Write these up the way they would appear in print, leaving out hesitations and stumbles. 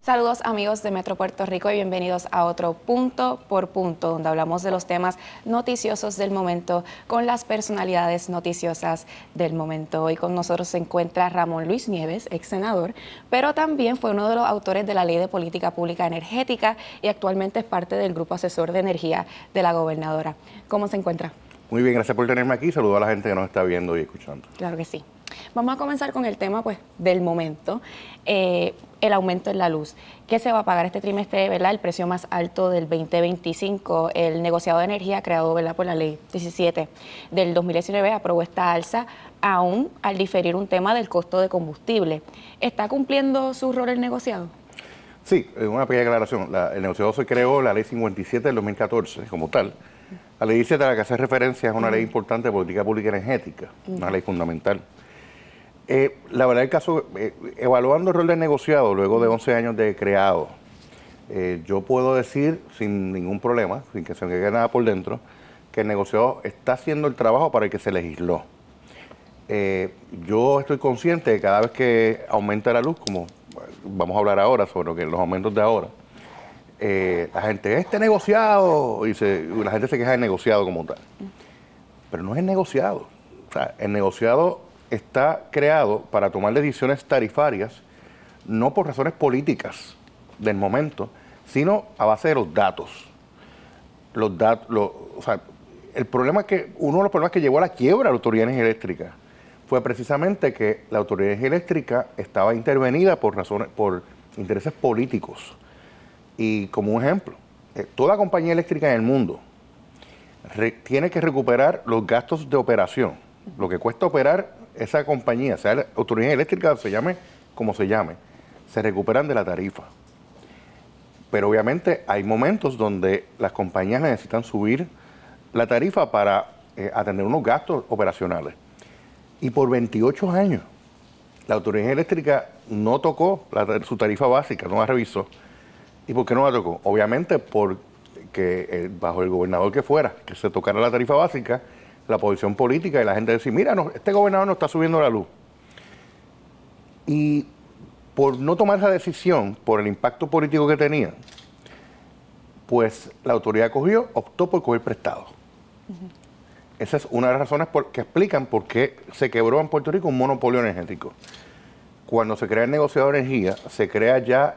Saludos amigos de Metro Puerto Rico y bienvenidos a otro Punto por Punto, donde hablamos de los temas noticiosos del momento con las personalidades noticiosas del momento. Hoy con nosotros se encuentra Ramón Luis Nieves, ex senador, pero también fue uno de los autores de la Ley de Política Pública Energética y actualmente es parte del Grupo Asesor de Energía de la gobernadora. ¿Cómo se encuentra? Muy bien, gracias por tenerme aquí. Saludo a la gente que nos está viendo y escuchando. Claro que sí. Vamos a comenzar con el tema del momento, el aumento en la luz. ¿Qué se va a pagar este trimestre, verdad? El precio más alto del 2025. El negociado de energía creado, ¿verdad?, por la ley 17 del 2019 aprobó esta alza aún al diferir un tema del costo de combustible. ¿Está cumpliendo su rol el negociado? Sí, una pequeña aclaración. El negociado se creó la ley 57 del 2014 como tal. La ley 17 a la que hace referencia es una ley importante de política pública energética, una ley fundamental. La verdad del caso, evaluando el rol del negociado luego de 11 años de creado, yo puedo decir sin ningún problema, sin que se me quede nada por dentro, que el negociado está haciendo el trabajo para el que se legisló. Yo estoy consciente de que cada vez que aumenta la luz, como vamos a hablar ahora sobre los aumentos de ahora, la gente, negociado, y la gente se queja del negociado como tal. Pero no es el negociado. O sea, el negociado está creado para tomar decisiones tarifarias, no por razones políticas del momento, sino a base de los datos. O sea, el problema uno de los problemas que llevó a la quiebra de la Autoridad de Energía Eléctrica fue precisamente que la Autoridad de Energía Eléctrica estaba intervenida por intereses políticos. Y como un ejemplo, toda compañía eléctrica en el mundo tiene que recuperar los gastos de operación, lo que cuesta operar esa compañía, sea la Autoridad Eléctrica, se llame como se llame, se recuperan de la tarifa. Pero obviamente hay momentos donde las compañías necesitan subir la tarifa para atender unos gastos operacionales. Y por 28 años, la Autoridad Eléctrica no tocó su tarifa básica, no la revisó. ¿Y por qué no la tocó? Obviamente porque bajo el gobernador que fuera, que se tocara la tarifa básica, la posición política y la gente decía, mira, no, este gobernador no está subiendo la luz. Y por no tomar esa decisión, por el impacto político que tenía, pues la autoridad optó por coger prestado. Esa es una de las razones que explican por qué se quebró en Puerto Rico un monopolio energético. Cuando se crea el negociado de energía, se crea ya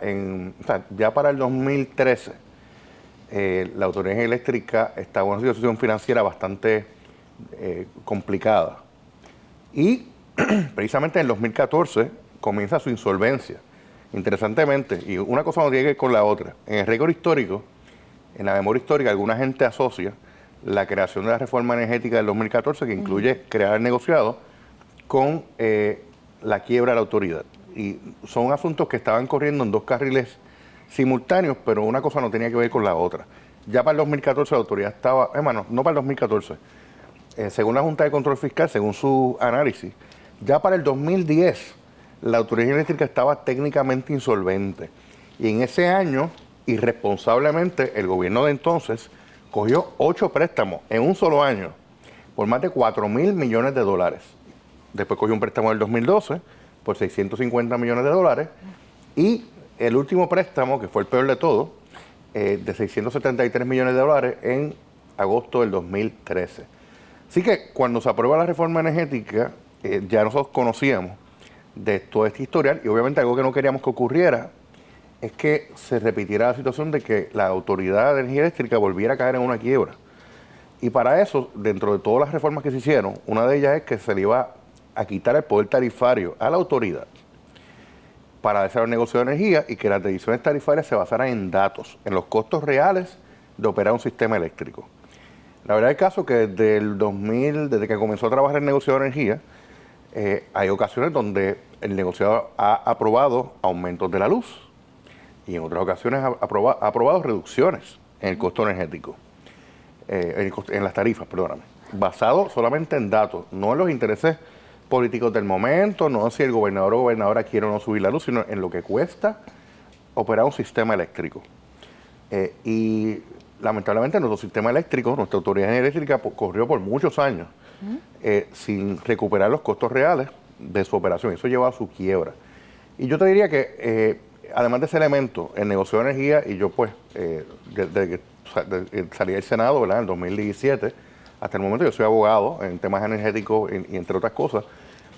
para el 2013, la Autoridad Eléctrica estaba en una situación financiera bastante complicada. Y precisamente en el 2014 comienza su insolvencia. Interesantemente, y una cosa no tiene que ver con la otra. En el récord histórico, en la memoria histórica, alguna gente asocia la creación de la reforma energética del 2014, que incluye crear el negociado, con la quiebra de la autoridad. Y son asuntos que estaban corriendo en dos carriles simultáneos, pero una cosa no tenía que ver con la otra. Ya para el 2014 la autoridad estaba, no para el 2014, según la Junta de Control Fiscal, según su análisis, ya para el 2010 la Autoridad Eléctrica estaba técnicamente insolvente. Y en ese año, irresponsablemente, el gobierno de entonces cogió 8 préstamos en un solo año por más de $4,000 millones. Después cogió un préstamo en el 2012 por $650 millones. Y el último préstamo, que fue el peor de todo, de $673 millones en agosto del 2013. Así que cuando se aprueba la reforma energética, ya nosotros conocíamos de todo este historial, y obviamente algo que no queríamos que ocurriera es que se repitiera la situación de que la Autoridad de Energía Eléctrica volviera a caer en una quiebra. Y para eso, dentro de todas las reformas que se hicieron, una de ellas es que se le iba a quitar el poder tarifario a la autoridad para desarrollar el negocio de energía y que las decisiones tarifarias se basaran en datos, en los costos reales de operar un sistema eléctrico. La verdad es el caso que desde el 2000, desde que comenzó a trabajar el negociado de energía, hay ocasiones donde el negociado ha aprobado aumentos de la luz y en otras ocasiones ha aprobado reducciones en el costo energético, en las tarifas, perdóname, basado solamente en datos, no en los intereses políticos del momento, no si el gobernador o gobernadora quiere o no subir la luz, sino en lo que cuesta operar un sistema eléctrico. Y lamentablemente nuestro sistema eléctrico, nuestra autoridad eléctrica corrió por muchos años sin recuperar los costos reales de su operación. Eso llevó a su quiebra. Y yo te diría que además de ese elemento, el negocio de energía, y yo pues, desde que salí del Senado, ¿verdad?, en el 2017, hasta el momento yo soy abogado en temas energéticos y entre otras cosas,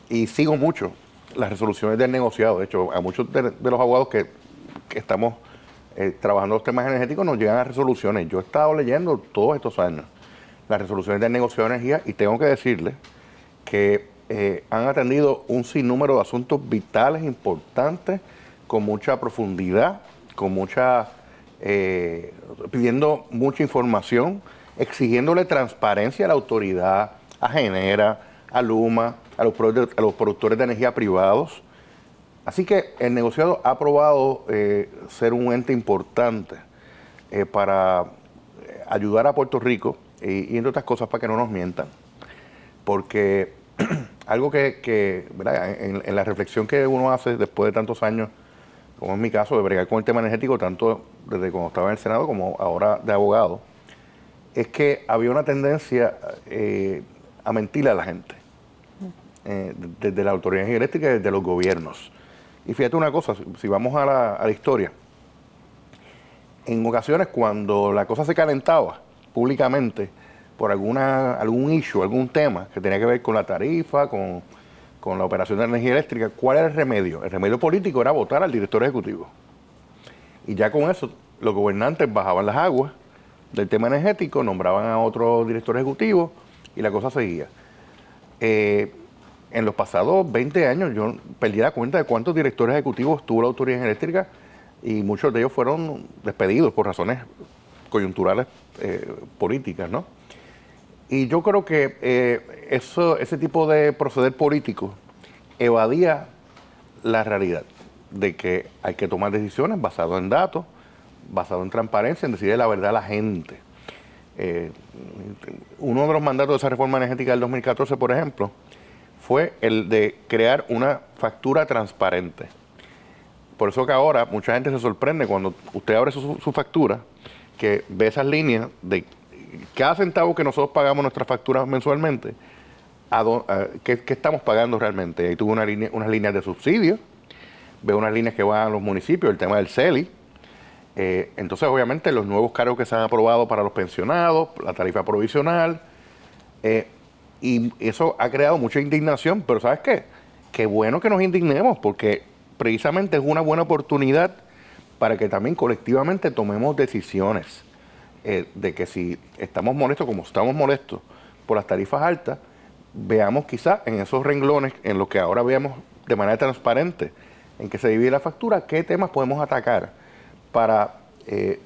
y sigo mucho las resoluciones del negociado. De hecho, a muchos de los abogados que estamos trabajando los temas energéticos nos llegan a resoluciones. Yo he estado leyendo todos estos años las resoluciones del negocio de energía y tengo que decirles que han atendido un sinnúmero de asuntos vitales, importantes, con mucha profundidad, con mucha pidiendo mucha información, exigiéndole transparencia a la autoridad, a Genera, a Luma, a los productores de energía privados. Así que el negociado ha probado ser un ente importante para ayudar a Puerto Rico y entre otras cosas para que no nos mientan. Porque algo que ¿verdad?, en la reflexión que uno hace después de tantos años, como en mi caso, de bregar con el tema energético, tanto desde cuando estaba en el Senado como ahora de abogado, es que había una tendencia a mentirle a la gente, desde la autoridad eléctrica y desde los gobiernos. Y fíjate una cosa, si vamos a la historia, en ocasiones cuando la cosa se calentaba públicamente por algún issue, algún tema que tenía que ver con la tarifa, con la operación de energía eléctrica, ¿cuál era el remedio? El remedio político era votar al director ejecutivo. Y ya con eso, los gobernantes bajaban las aguas del tema energético, nombraban a otro director ejecutivo y la cosa seguía. En los pasados 20 años yo perdí la cuenta de cuántos directores ejecutivos tuvo la autoridad eléctrica y muchos de ellos fueron despedidos por razones coyunturales políticas, ¿no? Y yo creo que ese tipo de proceder político evadía la realidad de que hay que tomar decisiones basadas en datos, basadas en transparencia, en decirle la verdad a la gente. Uno de los mandatos de esa reforma energética del 2014, por ejemplo, fue el de crear una factura transparente. Por eso que ahora mucha gente se sorprende cuando usted abre su factura, que ve esas líneas de cada centavo que nosotros pagamos nuestras facturas mensualmente, ¿qué estamos pagando realmente? Ahí tuve unas líneas de subsidios, veo unas líneas que van a los municipios, el tema del CELI. Entonces, obviamente, los nuevos cargos que se han aprobado para los pensionados, la tarifa provisional, y eso ha creado mucha indignación, pero ¿sabes qué? Qué bueno que nos indignemos, porque precisamente es una buena oportunidad para que también colectivamente tomemos decisiones de que si estamos molestos, como estamos molestos por las tarifas altas, veamos quizás en esos renglones, en los que ahora veamos de manera transparente en que se divide la factura, qué temas podemos atacar para ir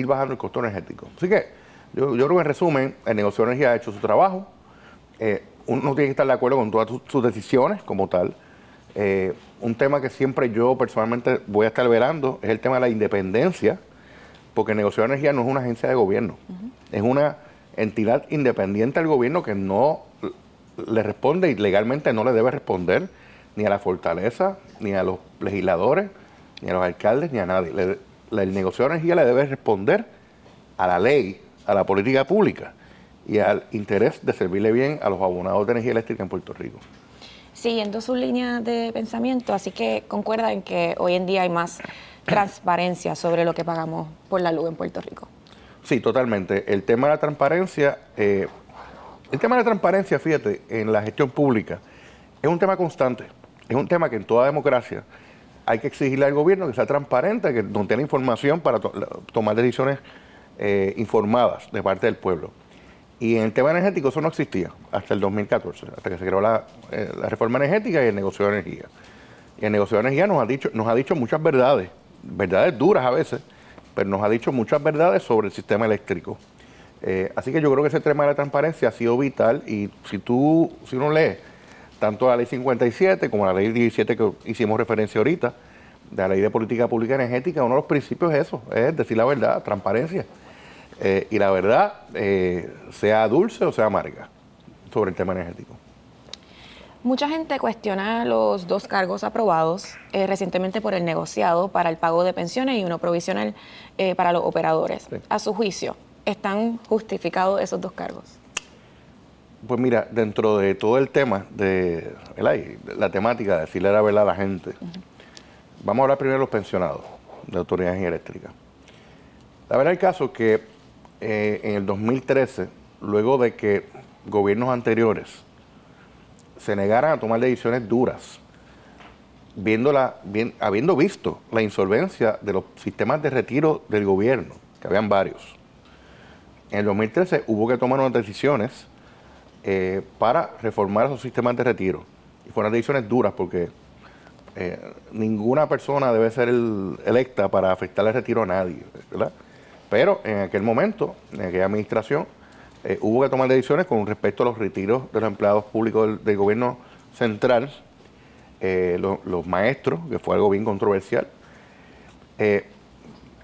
bajando el costo energético. Así que yo creo que en resumen, el negocio de energía ha hecho su trabajo. Uno tiene que estar de acuerdo con todas sus decisiones como tal. Un tema que siempre yo personalmente voy a estar velando es el tema de la independencia, porque el negocio de energía no es una agencia de gobierno, es una entidad independiente al gobierno que no le responde y legalmente no le debe responder ni a la fortaleza, ni a los legisladores, ni a los alcaldes, ni a nadie. El negocio de energía le debe responder a la ley, a la política pública y al interés de servirle bien a los abonados de energía eléctrica en Puerto Rico. Siguiendo su línea de pensamiento, así que concuerda en que hoy en día hay más transparencia sobre lo que pagamos por la luz en Puerto Rico. Sí, totalmente. El tema de la transparencia, fíjate, en la gestión pública es un tema constante. Es un tema que en toda democracia hay que exigirle al gobierno que sea transparente, que nos dé la información para tomar decisiones informadas de parte del pueblo. Y en el tema energético eso no existía hasta el 2014, hasta que se creó la reforma energética y el negocio de energía. Y el negocio de energía nos ha dicho muchas verdades duras a veces, pero nos ha dicho muchas verdades sobre el sistema eléctrico. Así que yo creo que ese tema de la transparencia ha sido vital y si uno lee tanto la ley 57 como la ley 17 que hicimos referencia ahorita, de la ley de política pública energética, uno de los principios es eso, es decir la verdad, transparencia. Y la verdad, sea dulce o sea amarga, sobre el tema energético. Mucha gente cuestiona los dos cargos aprobados recientemente por el negociado para el pago de pensiones y uno provisional para los operadores. Sí. A su juicio, ¿están justificados esos dos cargos? Pues mira, dentro de todo el tema de la temática de decirle la verdad a la gente, Vamos a hablar primero de los pensionados de Autoridad de Energía Eléctrica. La verdad el caso es que en el 2013, luego de que gobiernos anteriores se negaran a tomar decisiones duras, habiendo visto la insolvencia de los sistemas de retiro del gobierno, que habían varios, en el 2013 hubo que tomar unas decisiones para reformar esos sistemas de retiro. Y fueron decisiones duras porque ninguna persona debe ser electa para afectar el retiro a nadie, ¿verdad? Pero en aquel momento, en aquella administración, hubo que tomar decisiones con respecto a los retiros de los empleados públicos del gobierno central, los maestros, que fue algo bien controversial.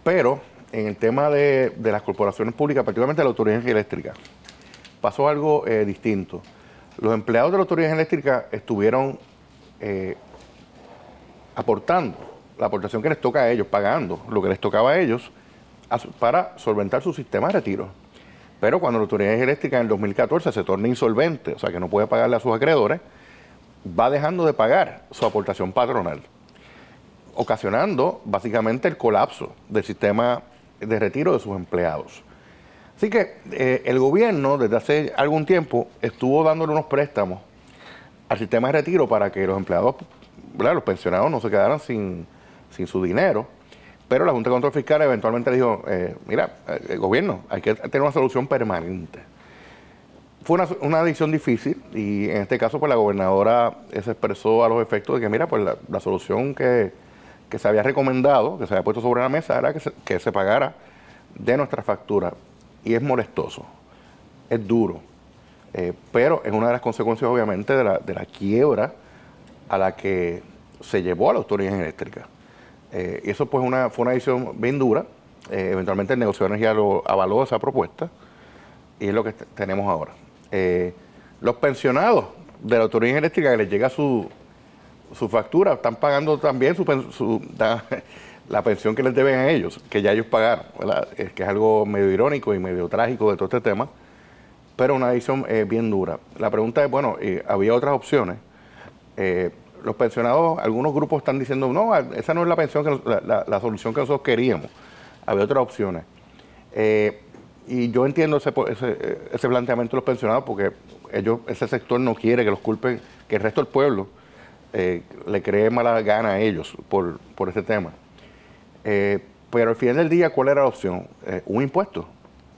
Pero en el tema de las corporaciones públicas, particularmente la Autoridad de Energía Eléctrica, pasó algo distinto. Los empleados de la Autoridad Eléctrica estuvieron aportando la aportación que les toca a ellos, pagando lo que les tocaba a ellos para solventar su sistema de retiro. Pero cuando la Autoridad Eléctrica en el 2014 se torna insolvente, o sea que no puede pagarle a sus acreedores, va dejando de pagar su aportación patronal, ocasionando básicamente el colapso del sistema de retiro de sus empleados. Así que el gobierno desde hace algún tiempo estuvo dándole unos préstamos al sistema de retiro para que los empleados, ¿verdad?, los pensionados no se quedaran sin su dinero, pero la Junta de Control Fiscal eventualmente le dijo, mira, el gobierno, hay que tener una solución permanente. Fue una decisión difícil y en este caso pues la gobernadora se expresó a los efectos de que mira, pues la solución que se había recomendado, que se había puesto sobre la mesa era que se pagara de nuestra factura. Y es molestoso, es duro, pero es una de las consecuencias obviamente de la quiebra a la que se llevó a la Autoridad Eléctrica. Y eso pues fue una decisión bien dura. Eventualmente el negociado de energía lo avaló esa propuesta y es lo que tenemos ahora. Los pensionados de la Autoridad Eléctrica que les llega su factura están pagando también la pensión que les deben a ellos, que ya ellos pagaron, ¿verdad? Que es algo medio irónico y medio trágico de todo este tema, pero una decisión bien dura. La pregunta es, bueno, había otras opciones. Los pensionados, algunos grupos están diciendo, no, esa no es la pensión, la solución que nosotros queríamos. Había otras opciones. Y yo entiendo ese planteamiento de los pensionados porque ese sector no quiere que los culpen, que el resto del pueblo le cree mala gana a ellos por ese tema. Pero al final del día, ¿cuál era la opción? Un impuesto,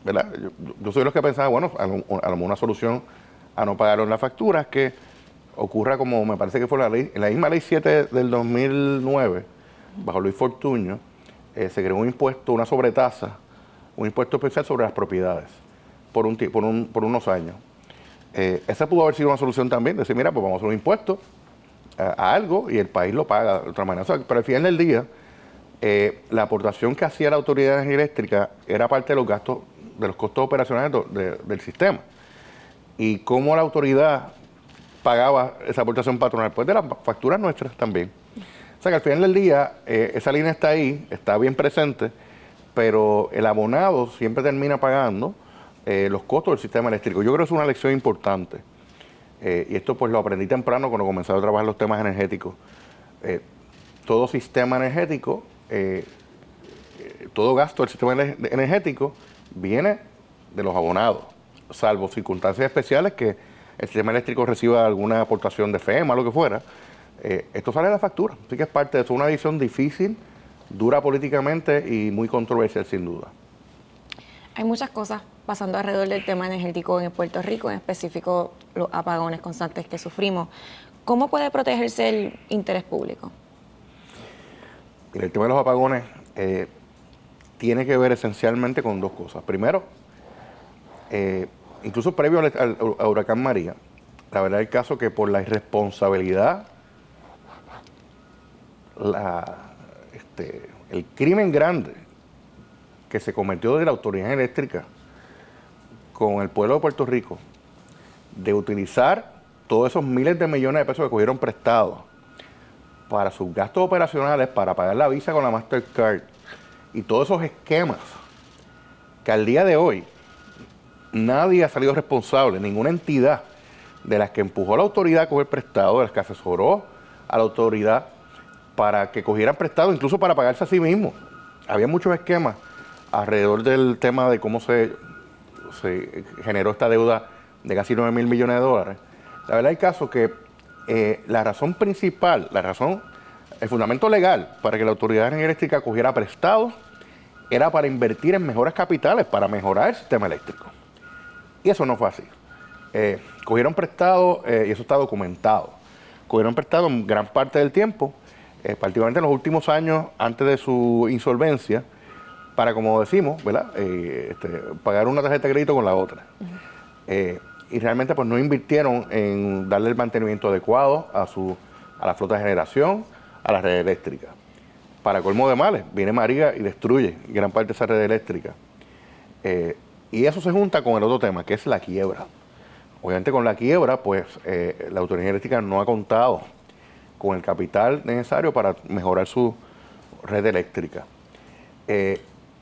¿verdad? Yo soy de los que pensaba, bueno, a lo mejor una solución a no pagar las facturas que ocurra como me parece que fue la misma ley 7 del 2009, bajo Luis Fortuño, se creó un impuesto, una sobretasa, un impuesto especial sobre las propiedades por unos años. Esa pudo haber sido una solución también, decir, mira, pues vamos a hacer un impuesto a algo y el país lo paga de otra manera. O sea, pero al final del día, la aportación que hacía la Autoridad de Energía Eléctrica era parte de los gastos, de los costos operacionales del sistema. Y cómo la autoridad pagaba esa aportación patronal, pues de las facturas nuestras también. O sea que al final del día, esa línea está ahí, está bien presente, pero el abonado siempre termina pagando los costos del sistema eléctrico. Yo creo que es una lección importante. Y esto pues lo aprendí temprano cuando comencé a trabajar los temas energéticos. Todo sistema energético, todo gasto del sistema energético viene de los abonados, salvo circunstancias especiales que el sistema eléctrico reciba alguna aportación de FEMA, lo que fuera. Esto sale de la factura, así que es parte de eso, una decisión difícil, dura políticamente y muy controversial sin duda. Hay muchas cosas pasando alrededor del tema energético en Puerto Rico, en específico los apagones constantes que sufrimos. ¿Cómo puede protegerse el interés público? El tema de los apagones tiene que ver esencialmente con dos cosas. Primero, incluso previo al huracán María, la verdad es el caso que por la irresponsabilidad, el crimen grande que se cometió de la Autoridad Eléctrica con el pueblo de Puerto Rico, de utilizar todos esos miles de millones de pesos que cogieron prestados para sus gastos operacionales, para pagar la visa con la Mastercard y todos esos esquemas que al día de hoy nadie ha salido responsable, ninguna entidad de las que empujó a la autoridad a coger prestado, de las que asesoró a la autoridad para que cogieran prestado, incluso para pagarse a sí mismos. Había muchos esquemas alrededor del tema de cómo se generó esta deuda de casi 9 mil millones de dólares. La verdad, hay casos que la razón principal, el fundamento legal para que la Autoridad de Energía Eléctrica cogiera prestado era para invertir en mejoras capitales, para mejorar el sistema eléctrico. Y eso no fue así. Cogieron prestado, y eso está documentado, cogieron prestado en gran parte del tiempo, particularmente en los últimos años antes de su insolvencia, para, como decimos, ¿verdad? Pagar una tarjeta de crédito con la otra. Y realmente pues no invirtieron en darle el mantenimiento adecuado a la flota de generación, a la red eléctrica. Para colmo de males, viene María y destruye gran parte de esa red eléctrica. Y eso se junta con el otro tema, que es la quiebra. Obviamente con la quiebra, pues la Autoridad Eléctrica no ha contado con el capital necesario para mejorar su red eléctrica.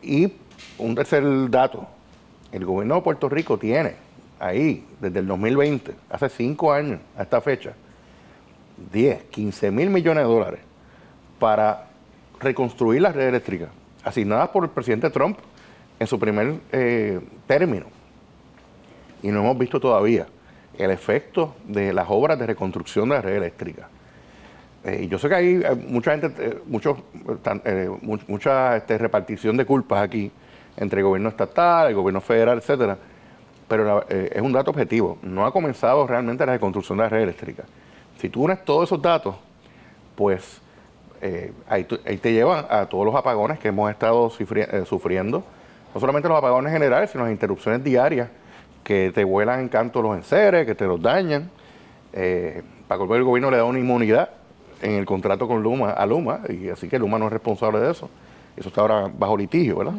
Y un tercer dato, el gobierno de Puerto Rico tiene ahí, desde el 2020, hace 5 años a esta fecha, 10, 15 mil millones de dólares para reconstruir las redes eléctricas, asignadas por el presidente Trump en su primer término. Y no hemos visto todavía el efecto de las obras de reconstrucción de la red eléctrica. Y yo sé que hay mucha gente, mucha repartición de culpas aquí entre el gobierno estatal, el gobierno federal, etcétera. Pero es un dato objetivo. No ha comenzado realmente la reconstrucción de la red eléctrica. Si tú unes todos esos datos, pues ahí te llevan a todos los apagones que hemos estado sufriendo. No solamente los apagones generales, sino las interrupciones diarias que te vuelan en canto los enseres, que te los dañan. Para colmo, el gobierno le da una inmunidad en el contrato con Luma, y así que Luma no es responsable de eso. Eso está ahora bajo litigio, ¿verdad?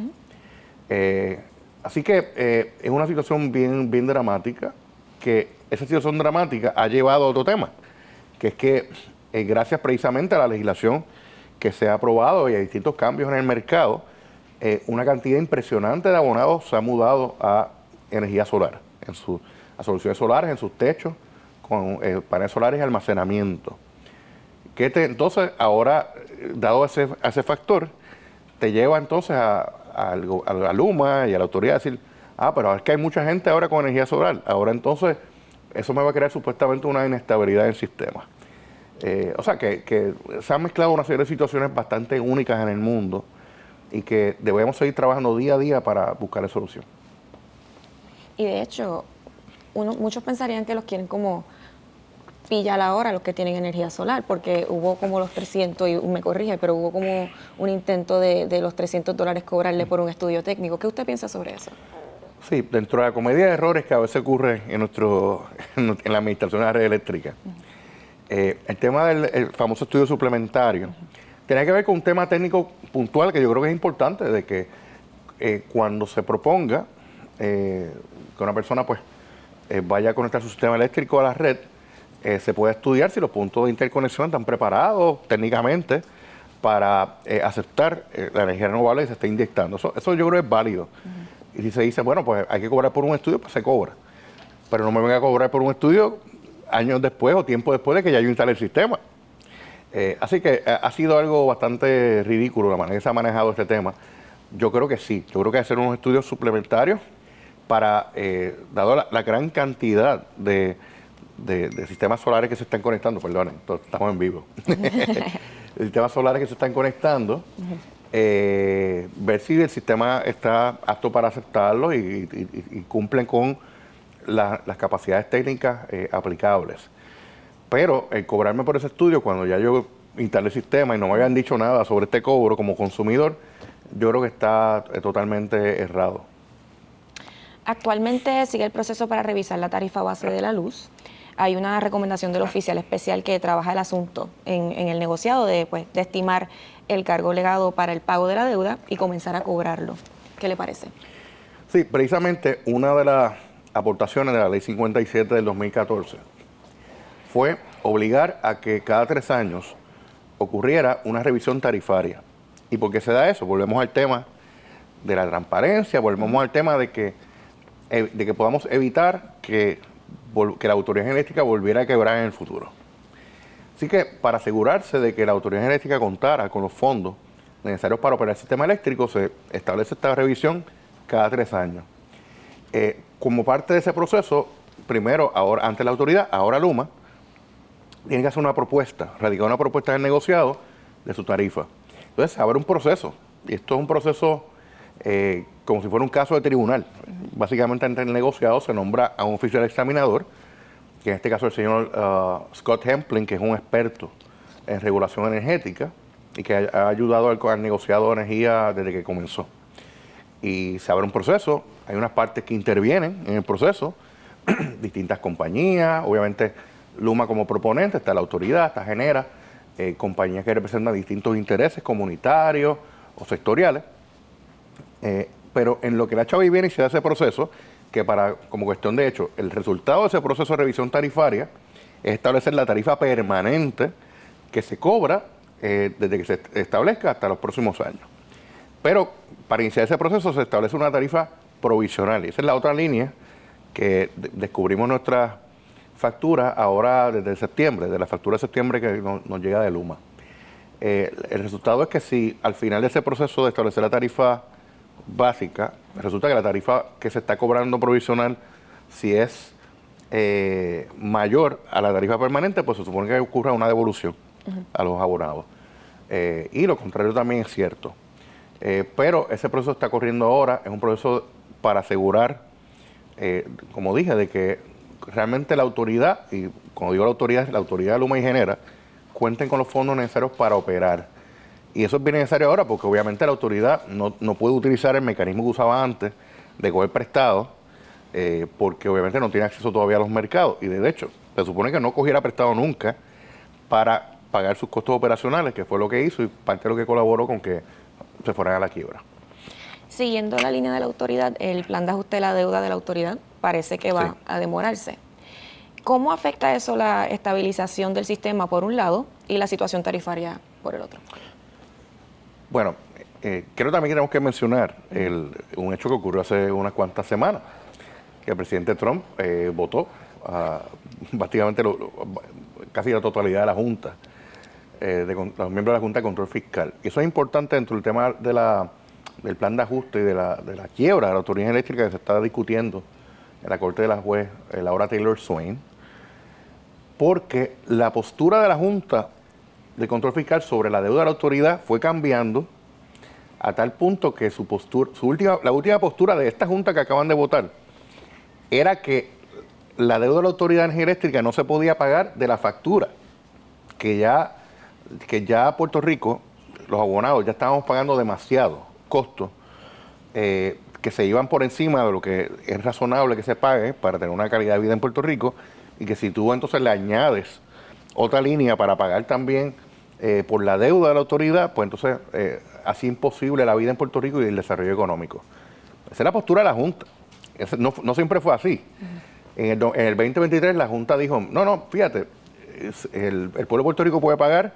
Así que es una situación bien dramática, que esa situación dramática ha llevado a otro tema, que es que gracias precisamente a la legislación que se ha aprobado y a distintos cambios en el mercado, una cantidad impresionante de abonados se ha mudado a energía solar, a soluciones solares en sus techos, con paneles solares y almacenamiento. Entonces, ahora, dado ese factor, te lleva entonces a Luma y a la autoridad a decir, pero es que hay mucha gente ahora con energía solar. Ahora entonces, eso me va a crear supuestamente una inestabilidad en el sistema. O sea, que se han mezclado una serie de situaciones bastante únicas en el mundo y que debemos seguir trabajando día a día para buscar solución. Y de hecho, muchos pensarían que los quieren como pillar ahora los que tienen energía solar, porque hubo como los 300, y me corrige, pero hubo como un intento de los $300 cobrarle por un estudio técnico. ¿Qué usted piensa sobre eso? Sí, dentro de la comedia de errores que a veces ocurre en la administración de la red eléctrica, el tema del famoso estudio suplementario tiene que ver con un tema técnico puntual que yo creo que es importante, de que cuando se proponga que una persona pues vaya a conectar su sistema eléctrico a la red, se puede estudiar si los puntos de interconexión están preparados técnicamente para aceptar la energía renovable que se está inyectando. Eso yo creo es válido. Y si se dice, bueno, pues hay que cobrar por un estudio, pues se cobra. Pero no me venga a cobrar por un estudio años después o tiempo después de que ya yo instale el sistema. Así que ha sido algo bastante ridículo la manera que se ha manejado este tema. Yo creo que sí, yo creo que hay que hacer unos estudios suplementarios para, dado la gran cantidad de sistemas solares que se están conectando, perdonen, estamos en vivo, de sistemas solares que se están conectando, ver si el sistema está apto para aceptarlo y cumplen con las capacidades técnicas aplicables. Pero el cobrarme por ese estudio, cuando ya yo instalé el sistema y no me habían dicho nada sobre este cobro como consumidor, yo creo que está totalmente errado. Actualmente sigue el proceso para revisar la tarifa base de la luz. Hay una recomendación del oficial especial que trabaja el asunto en el negociado de estimar el cargo legado para el pago de la deuda y comenzar a cobrarlo. ¿Qué le parece? Sí, precisamente una de las aportaciones de la Ley 57 del 2014 fue obligar a que cada 3 años ocurriera una revisión tarifaria. ¿Y por qué se da eso? Volvemos al tema de la transparencia, volvemos al tema de que podamos evitar que la autoridad eléctrica volviera a quebrar en el futuro. Así que para asegurarse de que la Autoridad Eléctrica contara con los fondos necesarios para operar el sistema eléctrico, se establece esta revisión cada 3 años. Como parte de ese proceso, primero, ahora ante la autoridad, ahora Luma, tiene que hacer una propuesta, radicar una propuesta en el negociado de su tarifa. Entonces, se abre un proceso, y esto es un proceso como si fuera un caso de tribunal. Básicamente, ante el negociado se nombra a un oficial examinador, que en este caso es el señor Scott Hemplin, que es un experto en regulación energética y que ha ayudado al negociado de energía desde que comenzó. Y se abre un proceso, hay unas partes que intervienen en el proceso, distintas compañías, obviamente Luma como proponente, está la autoridad, está Genera, compañías que representan distintos intereses comunitarios o sectoriales, pero en lo que la Chavi viene y se da ese proceso, que como cuestión de hecho, el resultado de ese proceso de revisión tarifaria es establecer la tarifa permanente que se cobra desde que se establezca hasta los próximos años. Pero para iniciar ese proceso se establece una tarifa provisional, y esa es la otra línea que descubrimos nuestra factura ahora desde septiembre, de la factura de septiembre que nos llega de Luma. El resultado es que si al final de ese proceso de establecer la tarifa básica, resulta que la tarifa que se está cobrando provisional, si es mayor a la tarifa permanente, pues se supone que ocurra una devolución a los abonados. Y lo contrario también es cierto. Pero ese proceso está corriendo ahora, es un proceso para asegurar, como dije, de que realmente la autoridad, y cuando digo la autoridad de Luma y Genera, cuenten con los fondos necesarios para operar. Y eso es bien necesario ahora porque obviamente la autoridad no puede utilizar el mecanismo que usaba antes de coger prestado, porque obviamente no tiene acceso todavía a los mercados. Y de hecho, se supone que no cogiera prestado nunca para pagar sus costos operacionales, que fue lo que hizo y parte de lo que colaboró con que se fueran a la quiebra. Siguiendo la línea de la autoridad, el plan de ajuste de la deuda de la autoridad parece que va a demorarse. ¿Cómo afecta eso la estabilización del sistema por un lado y la situación tarifaria por el otro? Bueno, creo también que tenemos que mencionar un hecho que ocurrió hace unas cuantas semanas, que el presidente Trump votó básicamente casi la totalidad de la Junta, los miembros de la Junta de Control Fiscal. Y eso es importante dentro del tema del plan de ajuste y de la quiebra de la autoridad eléctrica que se está discutiendo en la corte de la juez Laura Taylor Swain, porque la postura de la Junta de Control Fiscal sobre la deuda de la autoridad fue cambiando a tal punto que la última postura de esta Junta que acaban de votar era que la deuda de la Autoridad de Energía Eléctrica no se podía pagar de la factura, que ya Puerto Rico, los abonados, ya estábamos pagando demasiado costos que se iban por encima de lo que es razonable que se pague para tener una calidad de vida en Puerto Rico, y que si tú entonces le añades otra línea para pagar también por la deuda de la autoridad, pues entonces hace imposible la vida en Puerto Rico y el desarrollo económico. Esa es la postura de la Junta. No siempre fue así. En el 2023 la Junta dijo, no, fíjate, el pueblo de Puerto Rico puede pagar,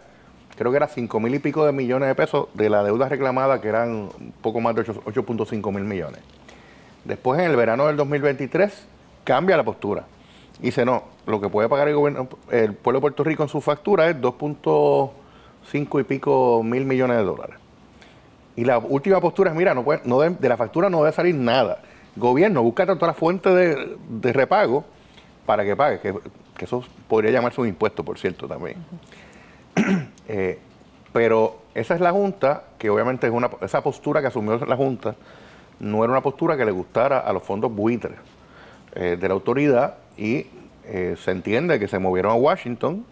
creo que era 5,000 y pico de millones de pesos de la deuda reclamada, que eran un poco más de 8.5 mil millones. Después, en el verano del 2023, cambia la postura. Dice, no, lo que puede pagar el pueblo de Puerto Rico en su factura es 2.5 y pico mil millones de dólares. Y la última postura es, mira, de la factura no debe salir nada. Gobierno, busca otra fuente de repago para que pague, que eso podría llamarse un impuesto, por cierto, también. Pero esa es la Junta, que obviamente esa postura que asumió la Junta no era una postura que le gustara a los fondos buitres de la autoridad, y se entiende que se movieron a Washington,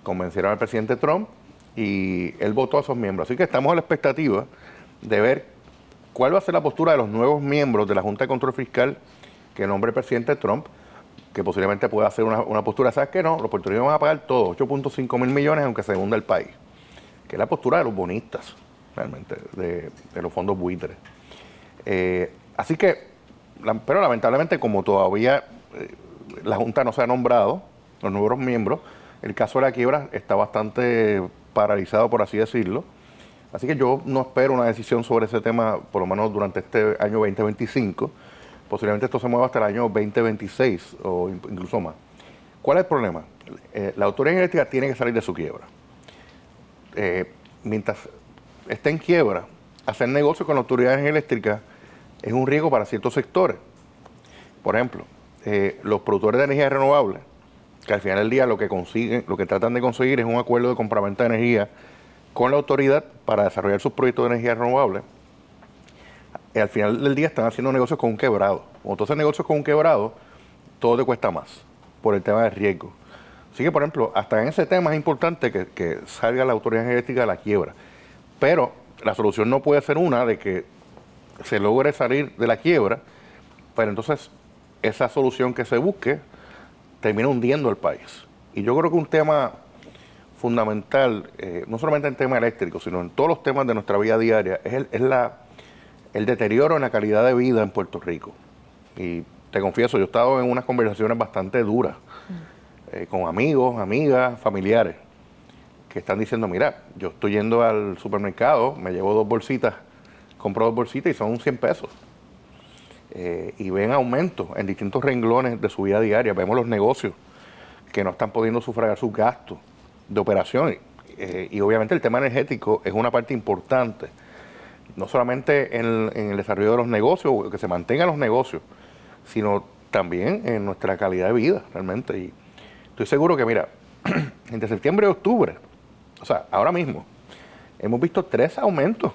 convencieron al presidente Trump y él votó a esos miembros. Así que estamos a la expectativa de ver cuál va a ser la postura de los nuevos miembros de la Junta de Control Fiscal que nombre el presidente Trump, que posiblemente pueda hacer una postura. ¿Sabes qué? No, los puertorriqueños van a pagar todo, 8.5 mil millones, aunque se hunda el país. Que es la postura de los bonistas, realmente, de los fondos buitres. Así que, pero lamentablemente, como todavía la Junta no se ha nombrado, los nuevos miembros, el caso de la quiebra está bastante paralizado, por así decirlo. Así que yo no espero una decisión sobre ese tema, por lo menos durante este año 2025. Posiblemente esto se mueva hasta el año 2026 o incluso más. ¿Cuál es el problema? La autoridad eléctrica tiene que salir de su quiebra. Mientras esté en quiebra, hacer negocio con la autoridad eléctrica es un riesgo para ciertos sectores. Por ejemplo, los productores de energía renovable, que al final del día lo que tratan de conseguir es un acuerdo de compraventa de energía con la autoridad para desarrollar sus proyectos de energía renovable. Al final del día están haciendo negocios con un quebrado. Cuando tú haces negocios con un quebrado, todo te cuesta más por el tema del riesgo. Así que, por ejemplo, hasta en ese tema es importante que salga la autoridad eléctrica de la quiebra. Pero la solución no puede ser una de que se logre salir de la quiebra, pero entonces esa solución que se busque termina hundiendo al país. Y yo creo que un tema fundamental, no solamente en el tema eléctrico, sino en todos los temas de nuestra vida diaria, es el deterioro en la calidad de vida en Puerto Rico. Y te confieso, yo he estado en unas conversaciones bastante duras con amigos, amigas, familiares, que están diciendo, mira, yo estoy yendo al supermercado, me llevo 2 bolsitas, compro 2 bolsitas y son 100 pesos. Y ven aumentos en distintos renglones de su vida diaria. Vemos los negocios que no están pudiendo sufragar sus gastos de operación. Y obviamente el tema energético es una parte importante, no solamente en el desarrollo de los negocios, que se mantengan los negocios, sino también en nuestra calidad de vida, realmente. Y estoy seguro que, mira, entre septiembre y octubre, o sea, ahora mismo, hemos visto 3 aumentos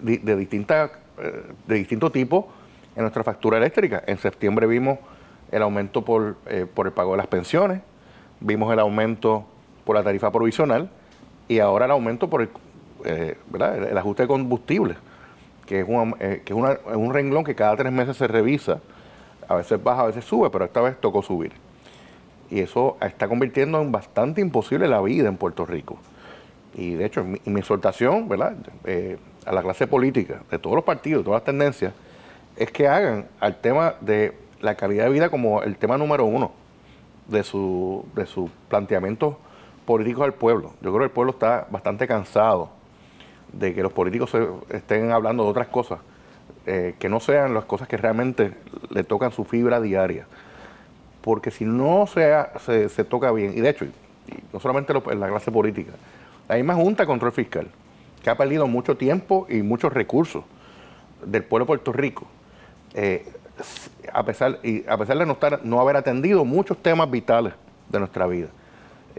de distinto tipo en nuestra factura eléctrica. En septiembre vimos el aumento por el pago de las pensiones, vimos el aumento por la tarifa provisional y ahora el aumento por el ajuste de combustible, que es un renglón que cada 3 meses se revisa, a veces baja, a veces sube, pero esta vez tocó subir. Y eso está convirtiendo en bastante imposible la vida en Puerto Rico. Y de hecho, mi exhortación, ¿verdad?, a la clase política, de todos los partidos, de todas las tendencias, es que hagan al tema de la calidad de vida como el tema número 1 de su planteamiento políticos al pueblo. Yo creo que el pueblo está bastante cansado de que los políticos estén hablando de otras cosas, que no sean las cosas que realmente le tocan su fibra diaria. Porque si no se toca bien, y de hecho, y no solamente en la clase política, la misma Junta de Control Fiscal, que ha perdido mucho tiempo y muchos recursos del pueblo de Puerto Rico, a pesar de no haber atendido muchos temas vitales de nuestra vida.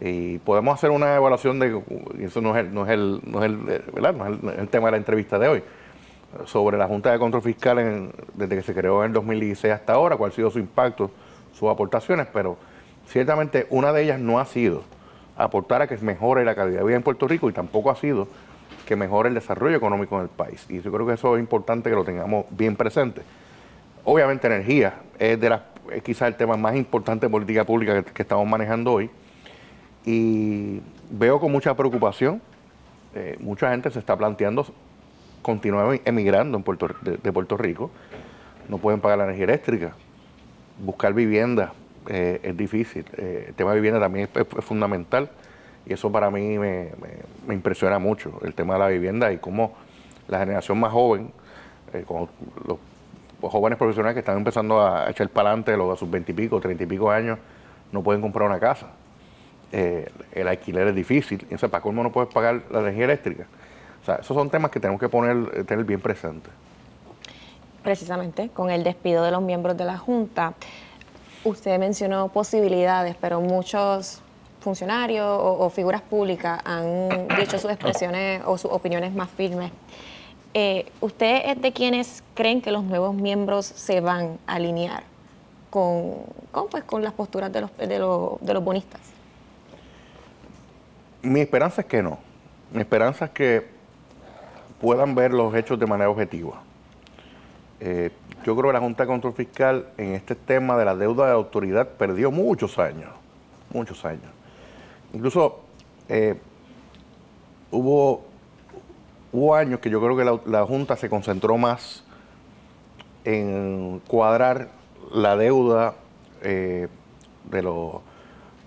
Y podemos hacer una evaluación de, y eso no es el tema de la entrevista de hoy, sobre la Junta de Control Fiscal desde que se creó en el 2016 hasta ahora, cuál ha sido su impacto, sus aportaciones, pero ciertamente una de ellas no ha sido aportar a que mejore la calidad de vida en Puerto Rico y tampoco ha sido que mejore el desarrollo económico en el país. Y yo creo que eso es importante que lo tengamos bien presente. Obviamente energía es quizás el tema más importante de política pública que estamos manejando hoy. Y veo con mucha preocupación, mucha gente se está planteando continuar emigrando de Puerto Rico. No pueden pagar la energía eléctrica. Buscar vivienda es difícil. El tema de vivienda también es fundamental. Y eso para mí me impresiona mucho, el tema de la vivienda y cómo la generación más joven, como los jóvenes profesionales que están empezando a echar para adelante a sus 20 y pico, 30 y pico años, no pueden comprar una casa. El alquiler es difícil. Y para colmo no puedes pagar la energía eléctrica. O sea, esos son temas que tenemos que tener bien presentes. Precisamente, con el despido de los miembros de la Junta, usted mencionó posibilidades, pero muchos funcionarios o figuras públicas han dicho sus expresiones o sus opiniones más firmes. ¿Usted es de quienes creen que los nuevos miembros se van a alinear con las posturas de los bonistas? Mi esperanza es que no. Mi esperanza es que puedan ver los hechos de manera objetiva. Yo creo que la Junta de Control Fiscal en este tema de la deuda de la autoridad perdió muchos años. Incluso hubo años que yo creo que la Junta se concentró más en cuadrar la deuda del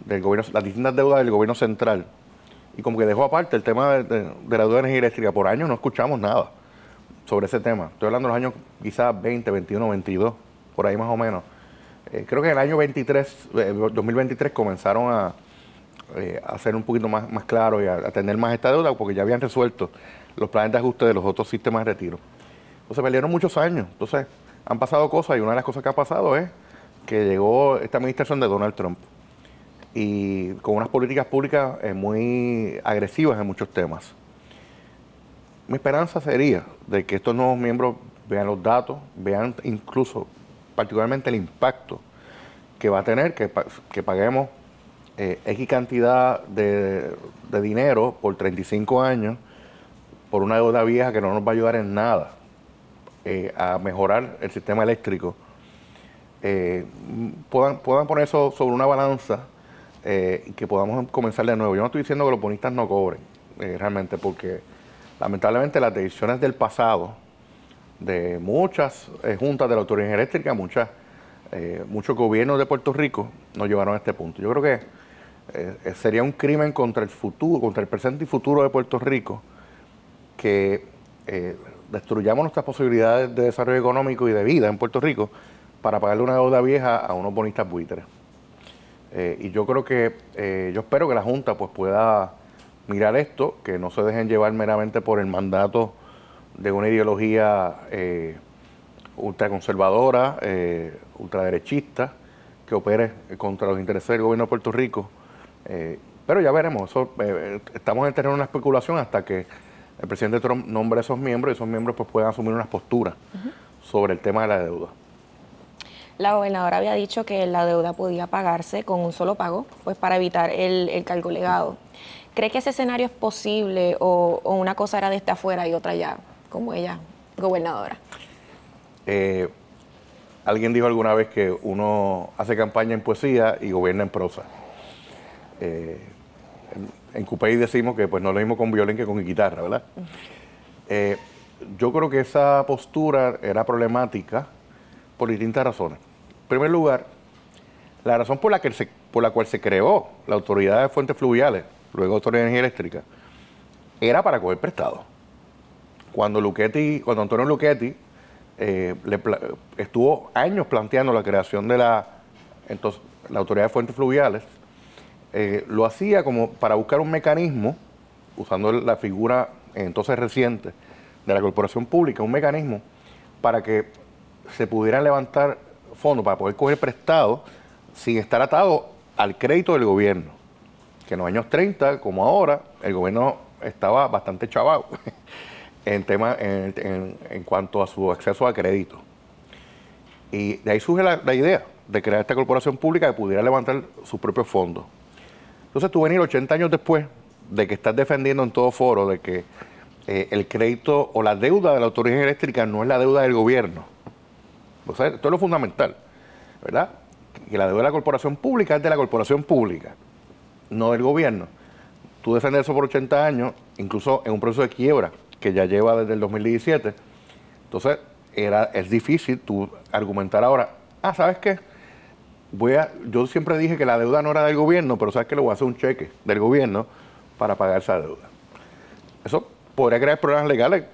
gobierno, las distintas deudas del gobierno central, y como que dejó aparte el tema de la deuda de energía eléctrica. Por años no escuchamos nada sobre ese tema. Estoy hablando de los años quizás 20, 21, 22, por ahí más o menos. Creo que en el año 2023 comenzaron a ser un poquito más claros y a atender más esta deuda porque ya habían resuelto los planes de ajuste de los otros sistemas de retiro. Entonces perdieron muchos años. Entonces han pasado cosas y una de las cosas que ha pasado es que llegó esta administración de Donald Trump y con unas políticas públicas muy agresivas en muchos temas. Mi esperanza sería de que estos nuevos miembros vean los datos, vean incluso particularmente el impacto que va a tener que paguemos X cantidad de dinero por 35 años por una deuda vieja que no nos va a ayudar en nada a mejorar el sistema eléctrico. Puedan poner eso sobre una balanza y que podamos comenzar de nuevo. Yo no estoy diciendo que los bonistas no cobren, realmente, porque lamentablemente las decisiones del pasado de muchas juntas de la Autoridad Eléctrica, muchos gobiernos de Puerto Rico nos llevaron a este punto. Yo creo que sería un crimen contra el futuro, contra el presente y futuro de Puerto Rico, que destruyamos nuestras posibilidades de desarrollo económico y de vida en Puerto Rico para pagarle una deuda vieja a unos bonistas buitres. Y yo creo que, yo espero que la Junta pues pueda mirar esto, que no se dejen llevar meramente por el mandato de una ideología ultraconservadora, ultraderechista, que opere contra los intereses del gobierno de Puerto Rico. Pero ya veremos, estamos en el terreno de una especulación hasta que el presidente Trump nombre a esos miembros y esos miembros pues puedan asumir unas posturas sobre el tema de la deuda. La gobernadora había dicho que la deuda podía pagarse con un solo pago, pues para evitar el cargo legado. ¿Cree que ese escenario es posible o una cosa era desde afuera y otra ya, como ella, gobernadora? Alguien dijo alguna vez que uno hace campaña en poesía y gobierna en prosa. En Cupey decimos que pues no es lo mismo con violín que con guitarra, ¿verdad? Yo creo que esa postura era problemática por distintas razones. En primer lugar, la razón por la cual se creó la Autoridad de Fuentes Fluviales, luego Autoridad de Energía Eléctrica, era para coger prestado. Cuando Antonio Luchetti estuvo años planteando la creación de la Autoridad de Fuentes Fluviales, lo hacía como para buscar un mecanismo, usando la figura entonces reciente de la corporación pública, un mecanismo para que se pudieran levantar fondos para poder coger prestado sin estar atado al crédito del gobierno, que en los años 30, como ahora, el gobierno estaba bastante chavado en cuanto a su acceso a crédito. Y de ahí surge la idea de crear esta corporación pública que pudiera levantar sus propios fondos. Entonces tú venir 80 años después de que estás defendiendo en todo foro de que el crédito o la deuda de la Autoridad Eléctrica no es la deuda del gobierno. O sea, esto es lo fundamental, ¿verdad? Que la deuda de la corporación pública es de la corporación pública, no del gobierno. Tú defendes eso por 80 años, incluso en un proceso de quiebra que ya lleva desde el 2017. Entonces, es difícil tú argumentar ahora, ¿sabes qué? Yo siempre dije que la deuda no era del gobierno, pero ¿sabes qué? Le voy a hacer un cheque del gobierno para pagar esa deuda. Eso podría crear problemas legales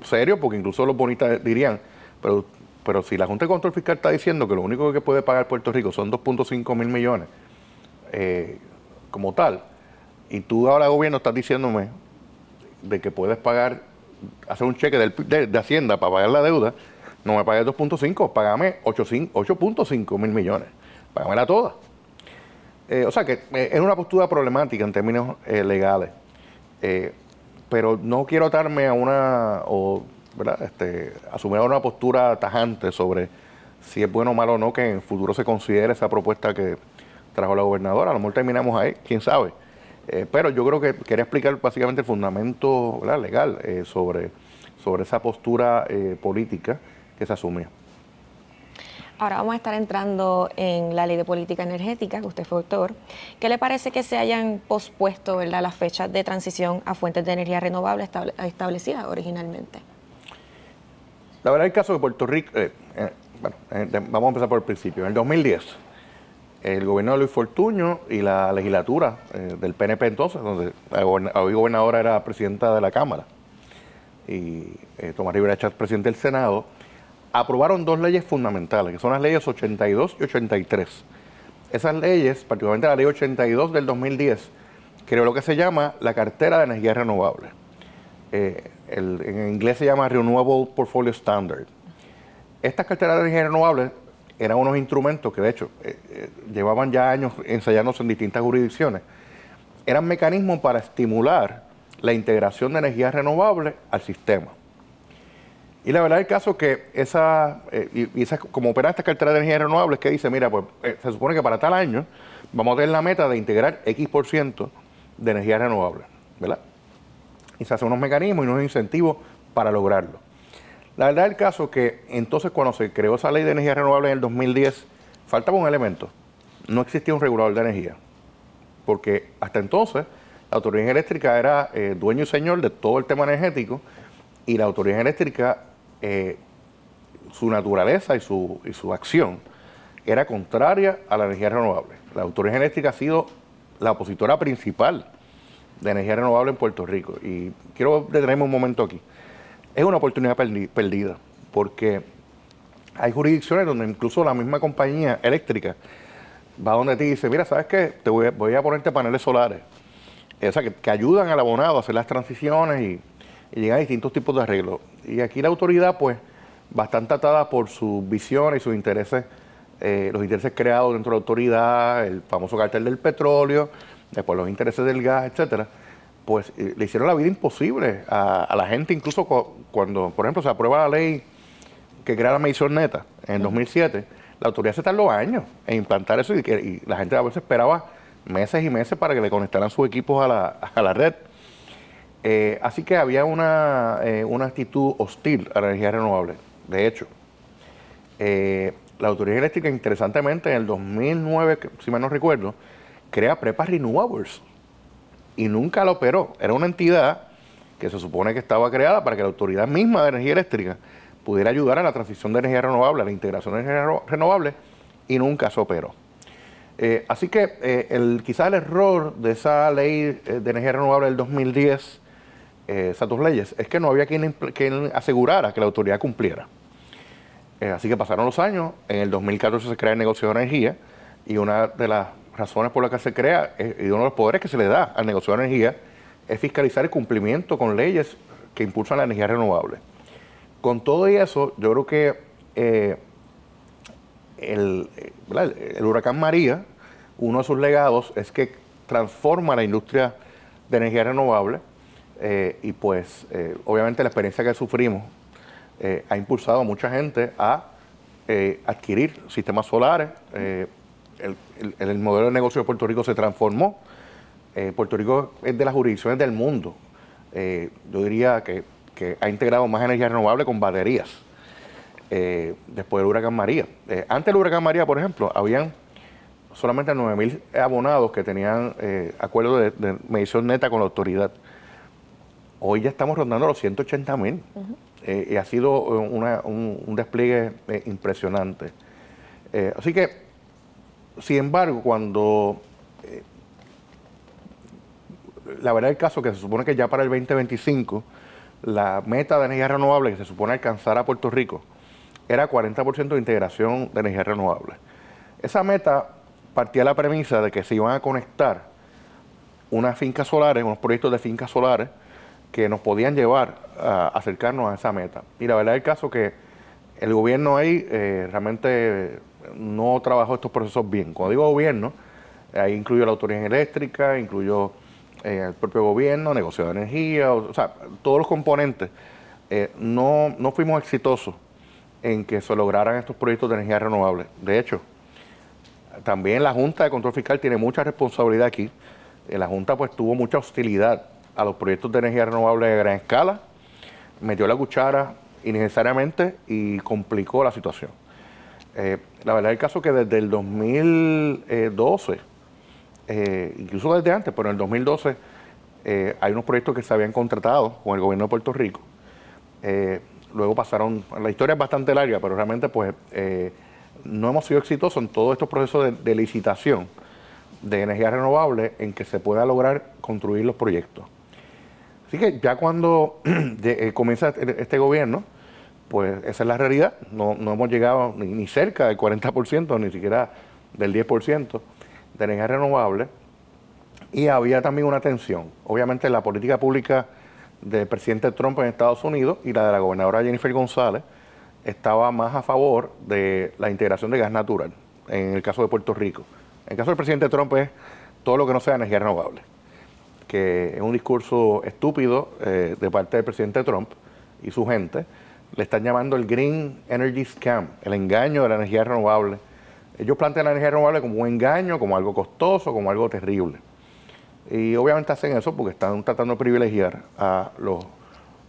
serios, porque incluso los bonistas dirían, pero si la Junta de Control Fiscal está diciendo que lo único que puede pagar Puerto Rico son 2.5 mil millones como tal, y tú ahora gobierno estás diciéndome de que puedes hacer un cheque de Hacienda para pagar la deuda, no me pagues 2.5, págame 8.5 mil millones, págamela toda. O sea que es una postura problemática en términos legales, pero no quiero atarme a asumir una postura tajante sobre si es bueno o malo o no que en el futuro se considere esa propuesta que trajo la gobernadora. A lo mejor terminamos ahí, quién sabe. Pero yo creo que quería explicar básicamente el fundamento, ¿verdad?, legal sobre esa postura política que se asumió. Ahora vamos a estar entrando en la Ley de Política Energética, que usted fue autor. ¿Qué le parece que se hayan pospuesto, ¿verdad?, las fechas de transición a fuentes de energía renovable establecidas originalmente? La verdad, el caso de Puerto Rico, vamos a empezar por el principio. En el 2010, el gobierno de Luis Fortuño y la legislatura del PNP entonces, donde la hoy gobernadora era presidenta de la Cámara, y Tomás Rivera Chatz, presidente del Senado, aprobaron dos leyes fundamentales, que son las leyes 82 y 83. Esas leyes, particularmente la ley 82 del 2010, creó lo que se llama la cartera de energías renovables. En inglés se llama Renewable Portfolio Standard. Estas carteras de energías renovables eran unos instrumentos que de hecho llevaban ya años ensayándose en distintas jurisdicciones. Eran mecanismos para estimular la integración de energías renovables al sistema. Y la verdad el caso es que como opera esta cartera de energías renovables, que dice, mira, pues se supone que para tal año vamos a tener la meta de integrar X% de energías renovables, ¿verdad? Y se hacen unos mecanismos y unos incentivos para lograrlo. La verdad el caso es que entonces cuando se creó esa ley de energías renovables en el 2010, faltaba un elemento. No existía un regulador de energía. Porque hasta entonces la Autoridad Eléctrica era dueño y señor de todo el tema energético y la Autoridad Eléctrica, su naturaleza y su acción era contraria a la energía renovable. La Autoridad Eléctrica ha sido la opositora principal de energía renovable en Puerto Rico y quiero detenerme un momento aquí. Es una oportunidad perdida porque hay jurisdicciones donde incluso la misma compañía eléctrica va donde te dice, mira, ¿sabes qué? Voy a ponerte paneles solares. O sea, que ayudan al abonado a hacer las transiciones y llegan a distintos tipos de arreglos. Y aquí la autoridad, pues, bastante atada por sus visiones y sus intereses, los intereses creados dentro de la autoridad, el famoso cartel del petróleo, después los intereses del gas, etcétera, pues le hicieron la vida imposible a la gente, incluso cuando, por ejemplo, se aprueba la ley que crea la medición neta en el 2007, la autoridad se tardó años en implantar eso y la gente a veces esperaba meses y meses para que le conectaran sus equipos a la red. Así que había una actitud hostil a la energía renovable. De hecho, la Autoridad Eléctrica, interesantemente, en el 2009, si mal no recuerdo, crea Prepa Renewables y nunca la operó. Era una entidad que se supone que estaba creada para que la autoridad misma de energía eléctrica pudiera ayudar a la transición de energía renovable, a la integración de energía renovable, y nunca se operó. Así que quizás el error de esa ley de energía renovable del 2010, esas dos leyes, es que no había quien asegurara que la autoridad cumpliera. Así que pasaron los años, en el 2014 se crea el negocio de energía, y una de las razones por las que se crea, y uno de los poderes que se le da al negocio de energía, es fiscalizar el cumplimiento con leyes que impulsan la energía renovable. Con todo y eso, yo creo que el huracán María, uno de sus legados es que transforma la industria de energía renovable y pues obviamente la experiencia que sufrimos ha impulsado a mucha gente a adquirir sistemas solares. El modelo de negocio de Puerto Rico se transformó. Puerto Rico es de las jurisdicciones del mundo, yo diría que ha integrado más energía renovable con baterías después del huracán María. Antes del huracán María, por ejemplo, habían solamente 9,000 abonados que tenían acuerdo de medición neta con la autoridad. Hoy ya estamos rondando los 180,000 y ha sido un despliegue impresionante. Así que, sin embargo, cuando la verdad del caso que se supone que ya para el 2025 la meta de energía renovable que se supone alcanzar a Puerto Rico era 40% de integración de energía renovable. Esa meta partía de la premisa de que se iban a conectar unas fincas solares, unos proyectos de fincas solares que nos podían llevar a acercarnos a esa meta. Y la verdad del caso que el gobierno ahí realmente no trabajó estos procesos bien. Cuando digo gobierno, ahí incluyo la Autoridad Eléctrica, incluyo el propio gobierno, negocio de energía, o sea, todos los componentes. No fuimos exitosos en que se lograran estos proyectos de energía renovable. De hecho, también la Junta de Control Fiscal tiene mucha responsabilidad aquí. La Junta pues tuvo mucha hostilidad a los proyectos de energía renovable de gran escala, metió la cuchara innecesariamente y complicó la situación. La verdad es el caso que desde el 2012, incluso desde antes, pero en el 2012 hay unos proyectos que se habían contratado con el gobierno de Puerto Rico. Luego pasaron, la historia es bastante larga, pero realmente pues no hemos sido exitosos en todos estos procesos de licitación de energía renovable en que se pueda lograr construir los proyectos. Así que ya cuando comienza este gobierno, Pues esa es la realidad. No hemos llegado ni cerca del 40%, ni siquiera del 10% de energía renovable. Y había también una tensión. Obviamente la política pública del presidente Trump en Estados Unidos y la de la gobernadora Jennifer González estaba más a favor de la integración de gas natural, en el caso de Puerto Rico. En el caso del presidente Trump es todo lo que no sea energía renovable, que es un discurso estúpido de parte del presidente Trump y su gente. Le están llamando el Green Energy Scam, el engaño de la energía renovable. Ellos plantean la energía renovable como un engaño, como algo costoso, como algo terrible. Y obviamente hacen eso porque están tratando de privilegiar a los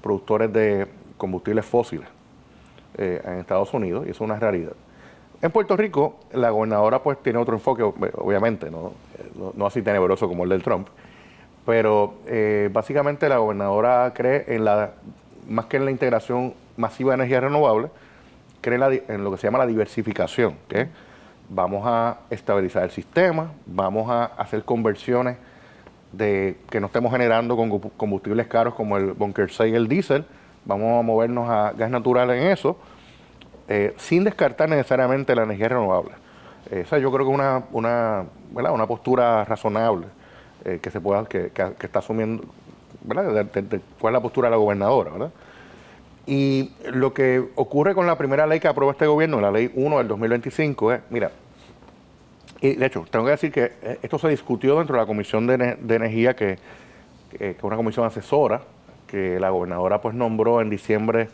productores de combustibles fósiles en Estados Unidos, y eso es una realidad. En Puerto Rico, la gobernadora pues tiene otro enfoque, obviamente, no así tenebroso como el del Trump, pero básicamente la gobernadora cree más que en la integración masiva de energía renovable, cree en lo que se llama la diversificación, que es, vamos a estabilizar el sistema, vamos a hacer conversiones de que no estemos generando con combustibles caros como el Bunker 6 y el diésel, vamos a movernos a gas natural en eso, sin descartar necesariamente la energía renovable. Esa yo creo que es una postura razonable que está asumiendo, ¿verdad? ¿Cuál es la postura de la gobernadora, ¿verdad? Y lo que ocurre con la primera ley que aprobó este gobierno, la ley 1 del 2025, es, mira, y de hecho, tengo que decir que esto se discutió dentro de la Comisión de Energía, que es una comisión asesora, que la gobernadora pues nombró en diciembre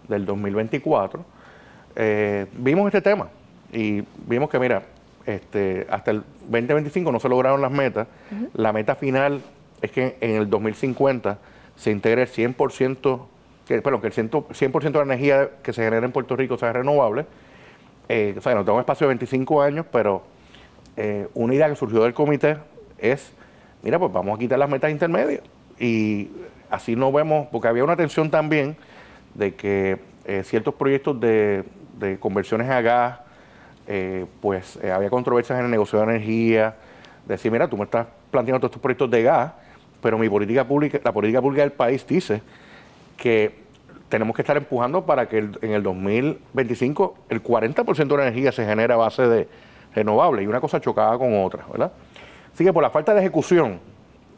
del 2024. Vimos este tema y vimos que, mira, hasta el 2025 no se lograron las metas. La meta final es que en el 2050 se integre el 100%, que el 100% de la energía que se genera en Puerto Rico sea renovable. O sea, no tengo un espacio de 25 años, pero una idea que surgió del comité es, mira, pues vamos a quitar las metas intermedias. Y así no vemos, porque había una tensión también de que ciertos proyectos de conversiones a gas, había controversias en el negocio de energía, decir, mira, tú me estás planteando todos estos proyectos de gas, pero la política pública del país dice que tenemos que estar empujando para que en el 2025 el 40% de la energía se genere a base de renovables, y una cosa chocaba con otra, ¿verdad? Así que por la falta de ejecución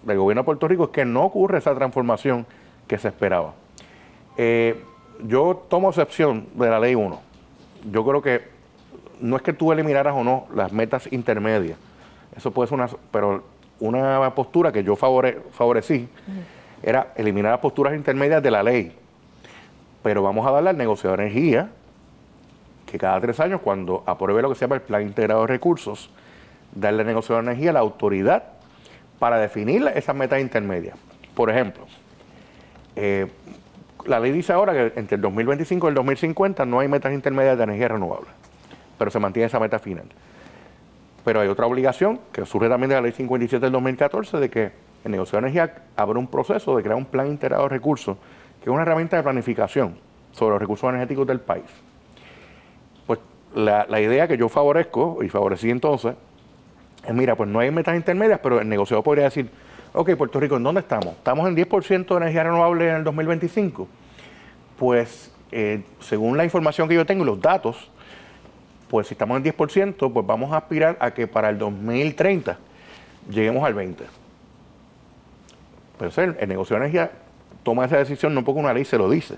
del gobierno de Puerto Rico es que no ocurre esa transformación que se esperaba. Yo tomo excepción de la ley 1. Yo creo que no es que tú eliminaras o no las metas intermedias, eso puede ser pero una postura que yo favorecí era eliminar las posturas intermedias de la ley, pero vamos a darle al negociador de energía que cada 3 años, cuando apruebe lo que se llama el Plan Integrado de Recursos, darle al negociador de energía la autoridad para definir esas metas intermedias. Por ejemplo, la ley dice ahora que entre el 2025 y el 2050 no hay metas intermedias de energía renovable, pero se mantiene esa meta final. Pero hay otra obligación que surge también de la ley 57 del 2014, de que el negociador de energía abre un proceso de crear un plan integrado de recursos, que es una herramienta de planificación sobre los recursos energéticos del país. Pues la idea que yo favorezco, y favorecí entonces, es, mira, pues no hay metas intermedias, pero el negociador podría decir, ok, Puerto Rico, ¿en dónde estamos? ¿Estamos en 10% de energía renovable en el 2025? Pues, según la información que yo tengo y los datos, pues si estamos en 10%, pues vamos a aspirar a que para el 2030 lleguemos al 20%. Pero el negociador de energía toma esa decisión no porque una ley se lo dice,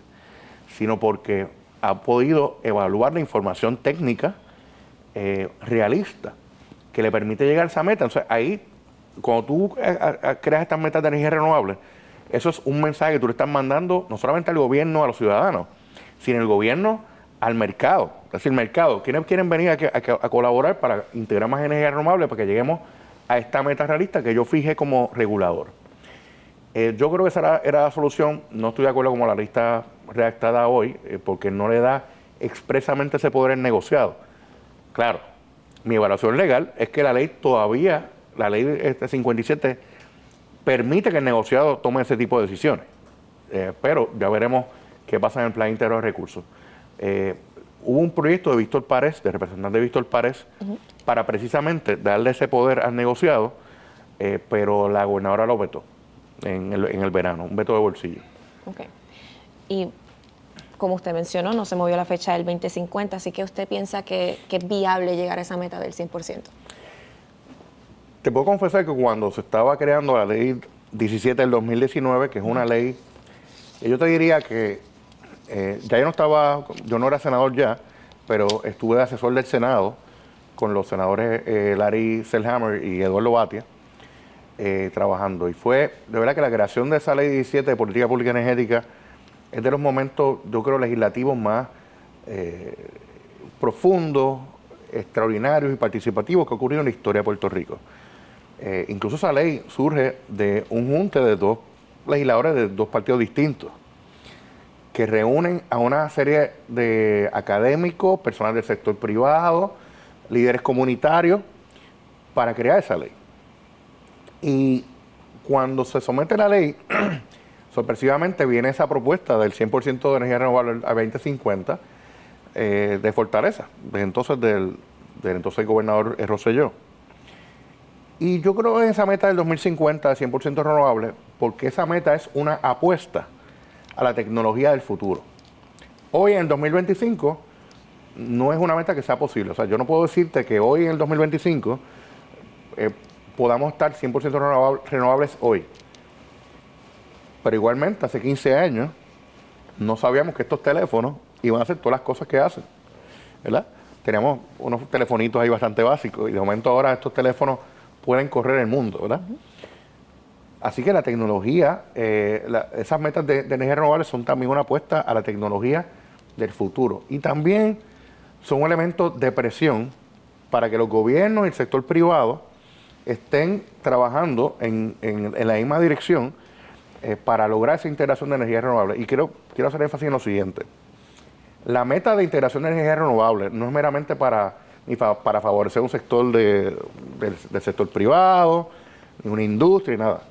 sino porque ha podido evaluar la información técnica realista que le permite llegar a esa meta. Entonces, ahí, cuando tú creas estas metas de energía renovable, eso es un mensaje que tú le estás mandando no solamente al gobierno, a los ciudadanos, sino el gobierno al mercado. Es decir, mercado, ¿quiénes quieren venir a colaborar para integrar más energía renovable para que lleguemos a esta meta realista que yo fijé como regulador? Yo creo que esa era la solución. No estoy de acuerdo con la ley está redactada hoy, porque no le da expresamente ese poder al negociado. Claro, mi evaluación legal es que la ley 57, permite que el negociado tome ese tipo de decisiones. Pero ya veremos qué pasa en el Plan Integrado de Recursos. Hubo un proyecto de Víctor Párez, de representante de Víctor Párez, para precisamente darle ese poder al negociado, pero la gobernadora lo vetó en el verano, un veto de bolsillo. Okay. Y como usted mencionó, no se movió la fecha del 2050, así que usted piensa que es viable llegar a esa meta del 100%. Te puedo confesar que cuando se estaba creando la ley 17 del 2019, que es una ley, yo te diría que ya yo no era senador ya, pero estuve de asesor del Senado con los senadores Larry Selhammer y Eduardo Batia, trabajando. Y fue, de verdad que la creación de esa ley 17 de política pública energética es de los momentos, yo creo, legislativos más profundos, extraordinarios y participativos que ha ocurrido en la historia de Puerto Rico. Incluso esa ley surge de un junte de dos legisladores de dos partidos distintos que reúnen a una serie de académicos, personal del sector privado, líderes comunitarios, para crear esa ley. Y cuando se somete la ley, sorpresivamente viene esa propuesta del 100% de energía renovable a 2050 de Fortaleza, del entonces gobernador Rosselló. Y yo creo en esa meta del 2050 de 100% renovable, porque esa meta es una apuesta a la tecnología del futuro. Hoy en el 2025 no es una meta que sea posible. O sea, yo no puedo decirte que hoy en el 2025 podamos estar 100% renovables hoy. Pero igualmente, hace 15 años no sabíamos que estos teléfonos iban a hacer todas las cosas que hacen, ¿verdad? Teníamos unos telefonitos ahí bastante básicos y de momento ahora estos teléfonos pueden correr el mundo, ¿verdad? Así que la tecnología, esas metas de energía renovable son también una apuesta a la tecnología del futuro. Y también son un elemento de presión para que los gobiernos y el sector privado estén trabajando en la misma dirección para lograr esa integración de energía renovable. Y quiero hacer énfasis en lo siguiente. La meta de integración de energía renovable no es meramente para favorecer un sector del sector privado, ni una industria, ni nada.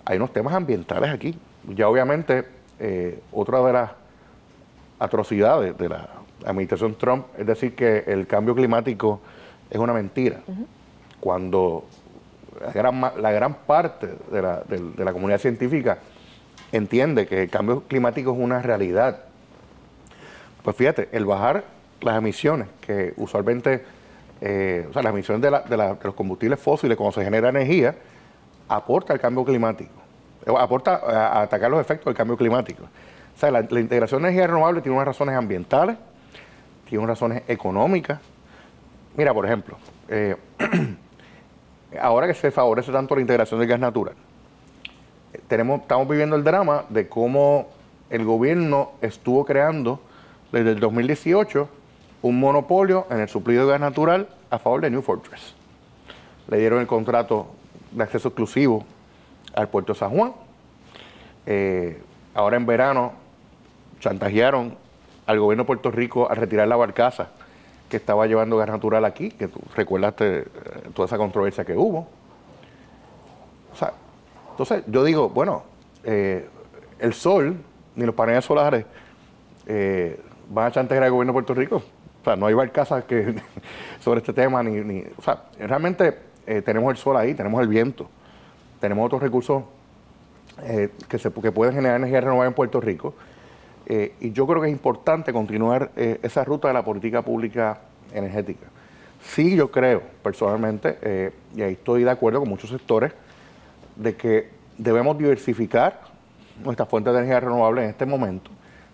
Hay unos temas ambientales aquí. Ya obviamente, otra de las atrocidades de la administración Trump es decir que el cambio climático es una mentira. Cuando la gran parte de la comunidad científica entiende que el cambio climático es una realidad. Pues fíjate, el bajar las emisiones, que usualmente, las emisiones de los combustibles fósiles cuando se genera energía, aporta al cambio climático, aporta a atacar los efectos del cambio climático. O sea, la integración de energía renovable tiene unas razones ambientales, tiene unas razones económicas. Mira, por ejemplo, ahora que se favorece tanto la integración del gas natural, estamos viviendo el drama de cómo el gobierno estuvo creando desde el 2018 un monopolio en el suplido de gas natural a favor de New Fortress. Le dieron el contrato de acceso exclusivo al puerto de San Juan. Ahora en verano chantajearon al gobierno de Puerto Rico a retirar la barcaza que estaba llevando gas natural aquí, que tú recuerdaste toda esa controversia que hubo. O sea, entonces yo digo, bueno, el sol ni los paneles solares van a chantajear al gobierno de Puerto Rico. O sea, no hay barcazas sobre este tema, o sea, realmente tenemos el sol ahí, tenemos el viento, tenemos otros recursos que pueden generar energía renovable en Puerto Rico. Y yo creo que es importante continuar esa ruta de la política pública energética. Sí, yo creo, personalmente, y ahí estoy de acuerdo con muchos sectores, de que debemos diversificar nuestras fuentes de energía renovable en este momento.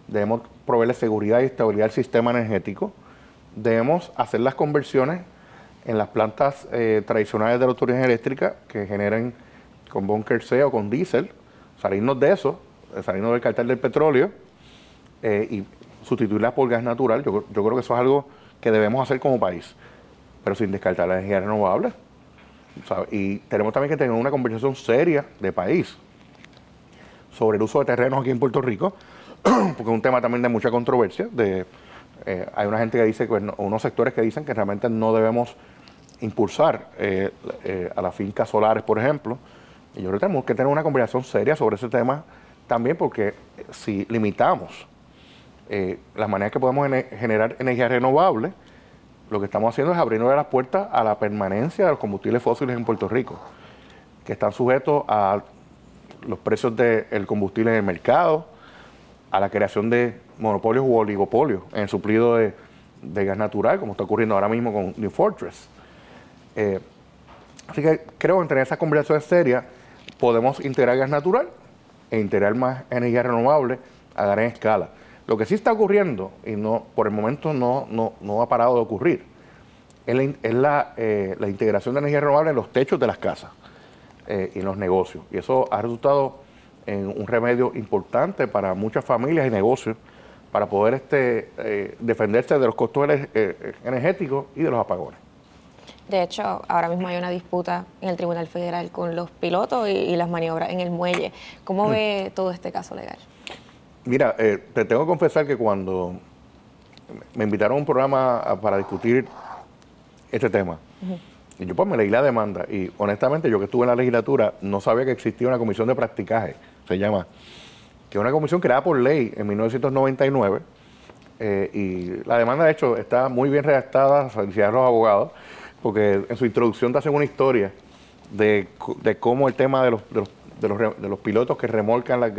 Debemos proveerle seguridad y estabilidad al sistema energético. Debemos hacer las conversiones en las plantas tradicionales de la autoridad eléctrica que generen con búnker C o con diésel, salirnos de eso, salirnos del cartel del petróleo y sustituirlas por gas natural. Yo creo que eso es algo que debemos hacer como país, pero sin descartar la energía renovable. ¿Sabes? Y tenemos también que tener una conversación seria de país sobre el uso de terrenos aquí en Puerto Rico, porque es un tema también de mucha controversia. Hay una gente que dice, unos sectores que dicen que realmente no debemos impulsar a las fincas solares, por ejemplo. Y yo creo que tenemos que tener una conversación seria sobre ese tema también, porque si limitamos las maneras que podemos generar energía renovable, lo que estamos haciendo es abrirnos las puertas a la permanencia de los combustibles fósiles en Puerto Rico, que están sujetos a los precios del combustible en el mercado, a la creación de monopolios u oligopolios en el suplido de gas natural, como está ocurriendo ahora mismo con New Fortress. Así que creo que entre esas conversaciones serias podemos integrar gas natural e integrar más energía renovable a gran escala. Lo que sí está ocurriendo, y no por el momento no ha parado de ocurrir, es la integración de energía renovable en los techos de las casas y en los negocios. Y eso ha resultado en un remedio importante para muchas familias y negocios para poder defenderse de los costos energéticos y de los apagones. De hecho, ahora mismo hay una disputa en el Tribunal Federal con los pilotos y las maniobras en el muelle. ¿Cómo ve todo este caso legal? Mira, te tengo que confesar que cuando me invitaron a un programa para discutir este tema, y yo pues me leí la demanda y honestamente yo que estuve en la legislatura no sabía que existía una comisión de practicaje, se llama, que es una comisión creada por ley en 1999 y la demanda de hecho está muy bien redactada, felicidades a los abogados, porque en su introducción te hacen una historia de cómo el tema de los pilotos que remolcan los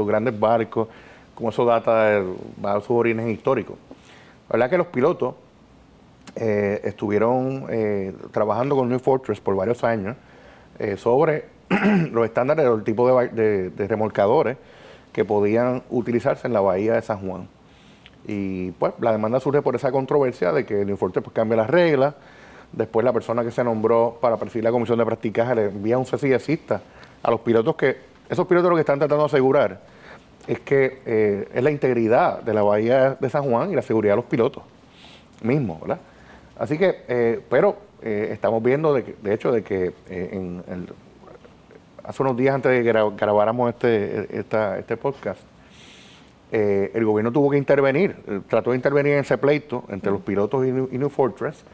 grandes barcos, cómo eso va a sus orígenes históricos. La verdad que los pilotos estuvieron trabajando con New Fortress por varios años sobre los estándares del tipo de remolcadores que podían utilizarse en la bahía de San Juan. Y pues la demanda surge por esa controversia de que New Fortress pues, cambia las reglas. Después la persona que se nombró para presidir la comisión de practicaje le envía un cese y desista a los pilotos esos pilotos lo que están tratando de asegurar es que es la integridad de la bahía de San Juan y la seguridad de los pilotos mismos, ¿verdad? Así que, pero estamos viendo de hecho de que hace unos días antes de que grabáramos este podcast, el gobierno tuvo que intervenir, trató de intervenir en ese pleito entre los pilotos y New Fortress.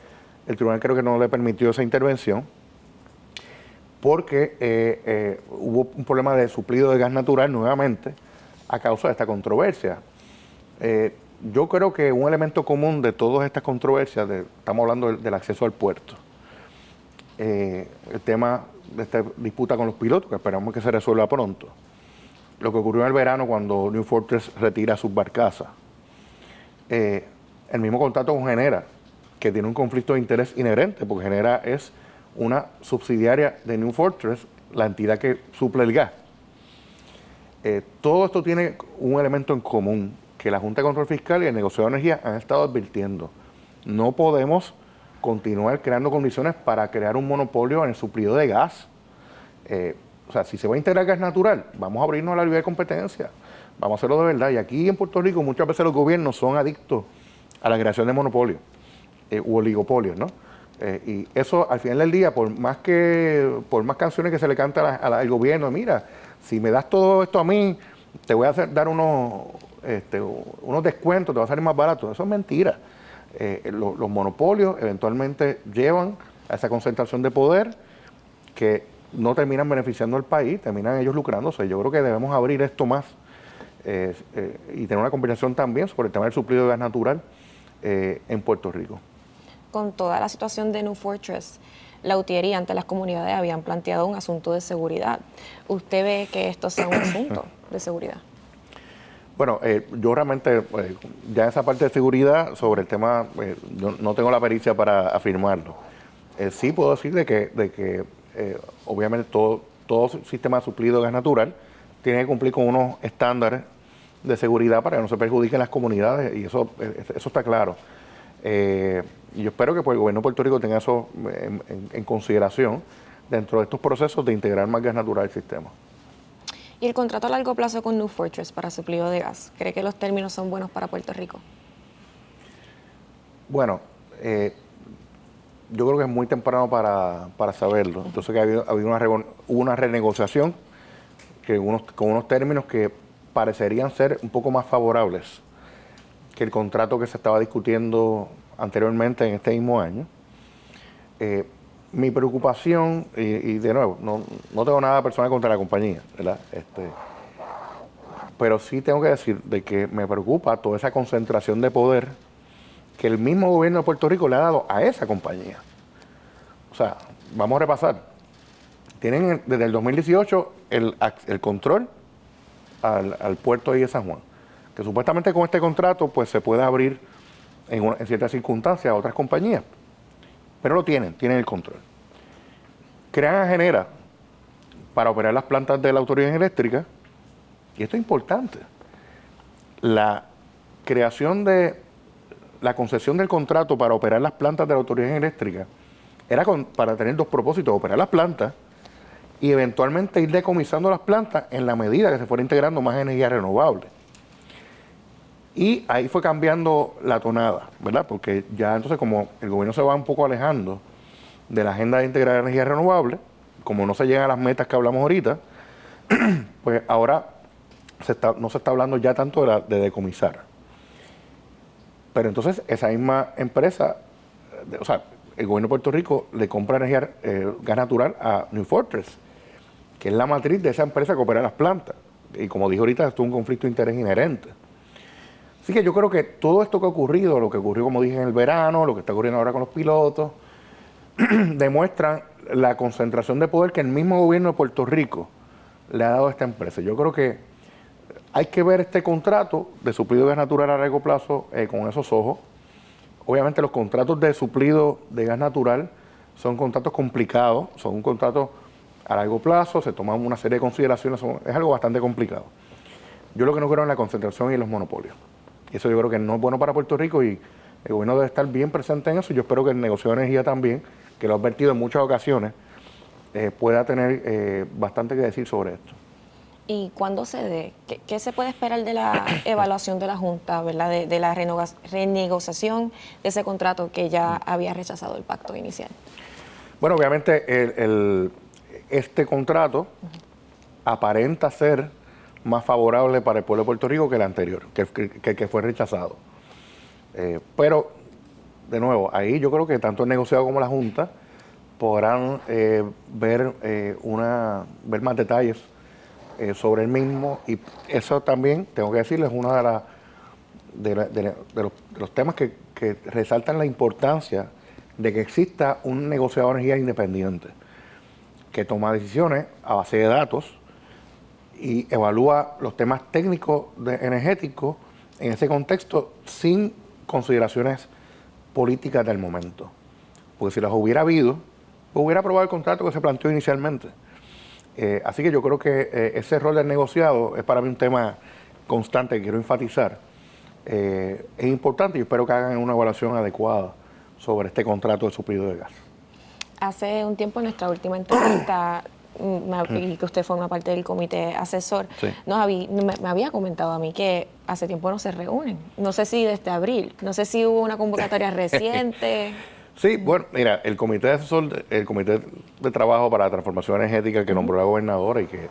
El tribunal creo que no le permitió esa intervención porque hubo un problema de suplido de gas natural nuevamente a causa de esta controversia. Yo creo que un elemento común de todas estas controversias, estamos hablando del acceso al puerto, el tema de esta disputa con los pilotos, que esperamos que se resuelva pronto, lo que ocurrió en el verano cuando New Fortress retira sus barcazas, el mismo contrato con Genera, que tiene un conflicto de interés inherente, porque Genera es una subsidiaria de New Fortress, la entidad que suple el gas. Todo esto tiene un elemento en común, que la Junta de Control Fiscal y el negociador de energía han estado advirtiendo. No podemos continuar creando condiciones para crear un monopolio en el suplido de gas. O sea, si se va a integrar gas natural, vamos a abrirnos a la libre de competencia, vamos a hacerlo de verdad. Y aquí en Puerto Rico muchas veces los gobiernos son adictos a la creación de monopolios u oligopolios, ¿no? Y eso al final del día, por más canciones que se le canta al gobierno, mira, si me das todo esto a mí, te voy a dar unos descuentos, te va a salir más barato. Eso es mentira. Los monopolios eventualmente llevan a esa concentración de poder que no terminan beneficiando al país, terminan ellos lucrándose. Yo creo que debemos abrir esto más y tener una conversación también sobre el tema del suplido de gas natural en Puerto Rico. Con toda la situación de New Fortress, la UTIER y ante las comunidades habían planteado un asunto de seguridad. ¿Usted ve que esto sea un asunto de seguridad? Bueno, yo realmente, ya esa parte de seguridad, sobre el tema, yo no tengo la pericia para afirmarlo. Sí puedo decir de que obviamente todo sistema de suplido de gas natural tiene que cumplir con unos estándares de seguridad para que no se perjudiquen las comunidades, y eso está claro. Y yo espero que pues, el gobierno de Puerto Rico tenga eso en consideración dentro de estos procesos de integrar más gas natural al sistema. ¿Y el contrato a largo plazo con New Fortress para suplido de gas? ¿Cree que los términos son buenos para Puerto Rico? Bueno, yo creo que es muy temprano para saberlo. Entonces que hubo una renegociación con unos términos que parecerían ser un poco más favorables que el contrato que se estaba discutiendo anteriormente en este mismo año. Mi preocupación, y de nuevo, no tengo nada personal contra la compañía, ¿verdad? Pero sí tengo que decir de que me preocupa toda esa concentración de poder que el mismo gobierno de Puerto Rico le ha dado a esa compañía. O sea, vamos a repasar. Tienen desde el 2018 el control al puerto de San Juan, que supuestamente con este contrato pues se puede abrir en ciertas circunstancias a otras compañías, pero lo tienen el control. Crean a Genera para operar las plantas de la autoridad eléctrica, y esto es importante. La creación de la concesión del contrato para operar las plantas de la autoridad eléctrica era para tener dos propósitos: operar las plantas y eventualmente ir decomisando las plantas en la medida que se fuera integrando más energía renovable. Y ahí fue cambiando la tonada, ¿verdad? Porque ya entonces, como el gobierno se va un poco alejando de la agenda de integrar energía renovable, como no se llegan a las metas que hablamos ahorita, pues ahora no se está hablando ya tanto de decomisar. Pero entonces esa misma empresa, o sea, el gobierno de Puerto Rico le compra energía, gas natural a New Fortress, que es la matriz de esa empresa que opera las plantas. Y como dije ahorita, esto es un conflicto de interés inherente. Así que yo creo que todo esto que ha ocurrido, lo que ocurrió, como dije, en el verano, lo que está ocurriendo ahora con los pilotos, demuestran la concentración de poder que el mismo gobierno de Puerto Rico le ha dado a esta empresa. Yo creo que hay que ver este contrato de suplido de gas natural a largo plazo con esos ojos. Obviamente los contratos de suplido de gas natural son contratos complicados, son un contrato a largo plazo, se toman una serie de consideraciones, es algo bastante complicado. Yo lo que no creo es la concentración y los monopolios. Y eso yo creo que no es bueno para Puerto Rico, y el gobierno debe estar bien presente en eso. Yo espero que el negocio de energía también, que lo ha advertido en muchas ocasiones, pueda tener bastante que decir sobre esto. ¿Y cuándo se dé? ¿Qué se puede esperar de la evaluación de la Junta, ¿verdad? De la renegociación de ese contrato que ya había rechazado el pacto inicial? Bueno, obviamente este contrato aparenta ser más favorable para el pueblo de Puerto Rico que el anterior, que fue rechazado. Pero, de nuevo, ahí yo creo que tanto el negociado como la Junta podrán ver más detalles sobre el mismo, y eso también, tengo que decirles, es uno de los temas que resaltan la importancia de que exista un negociador de energía independiente que toma decisiones a base de datos y evalúa los temas técnicos energéticos en ese contexto sin consideraciones políticas del momento. Porque si las hubiera habido, pues hubiera aprobado el contrato que se planteó inicialmente. Así que yo creo que ese rol del negociado es para mí un tema constante que quiero enfatizar. Es importante, y espero que hagan una evaluación adecuada sobre este contrato de suplido de gas. Hace un tiempo, en nuestra última entrevista, y que usted forma parte del comité asesor, Sí. me había comentado a mí que hace tiempo no se reúnen. No sé si desde abril, no sé si hubo una convocatoria reciente. Sí, bueno, mira, el comité asesor, el comité de trabajo para la transformación energética que nombró la gobernadora, y que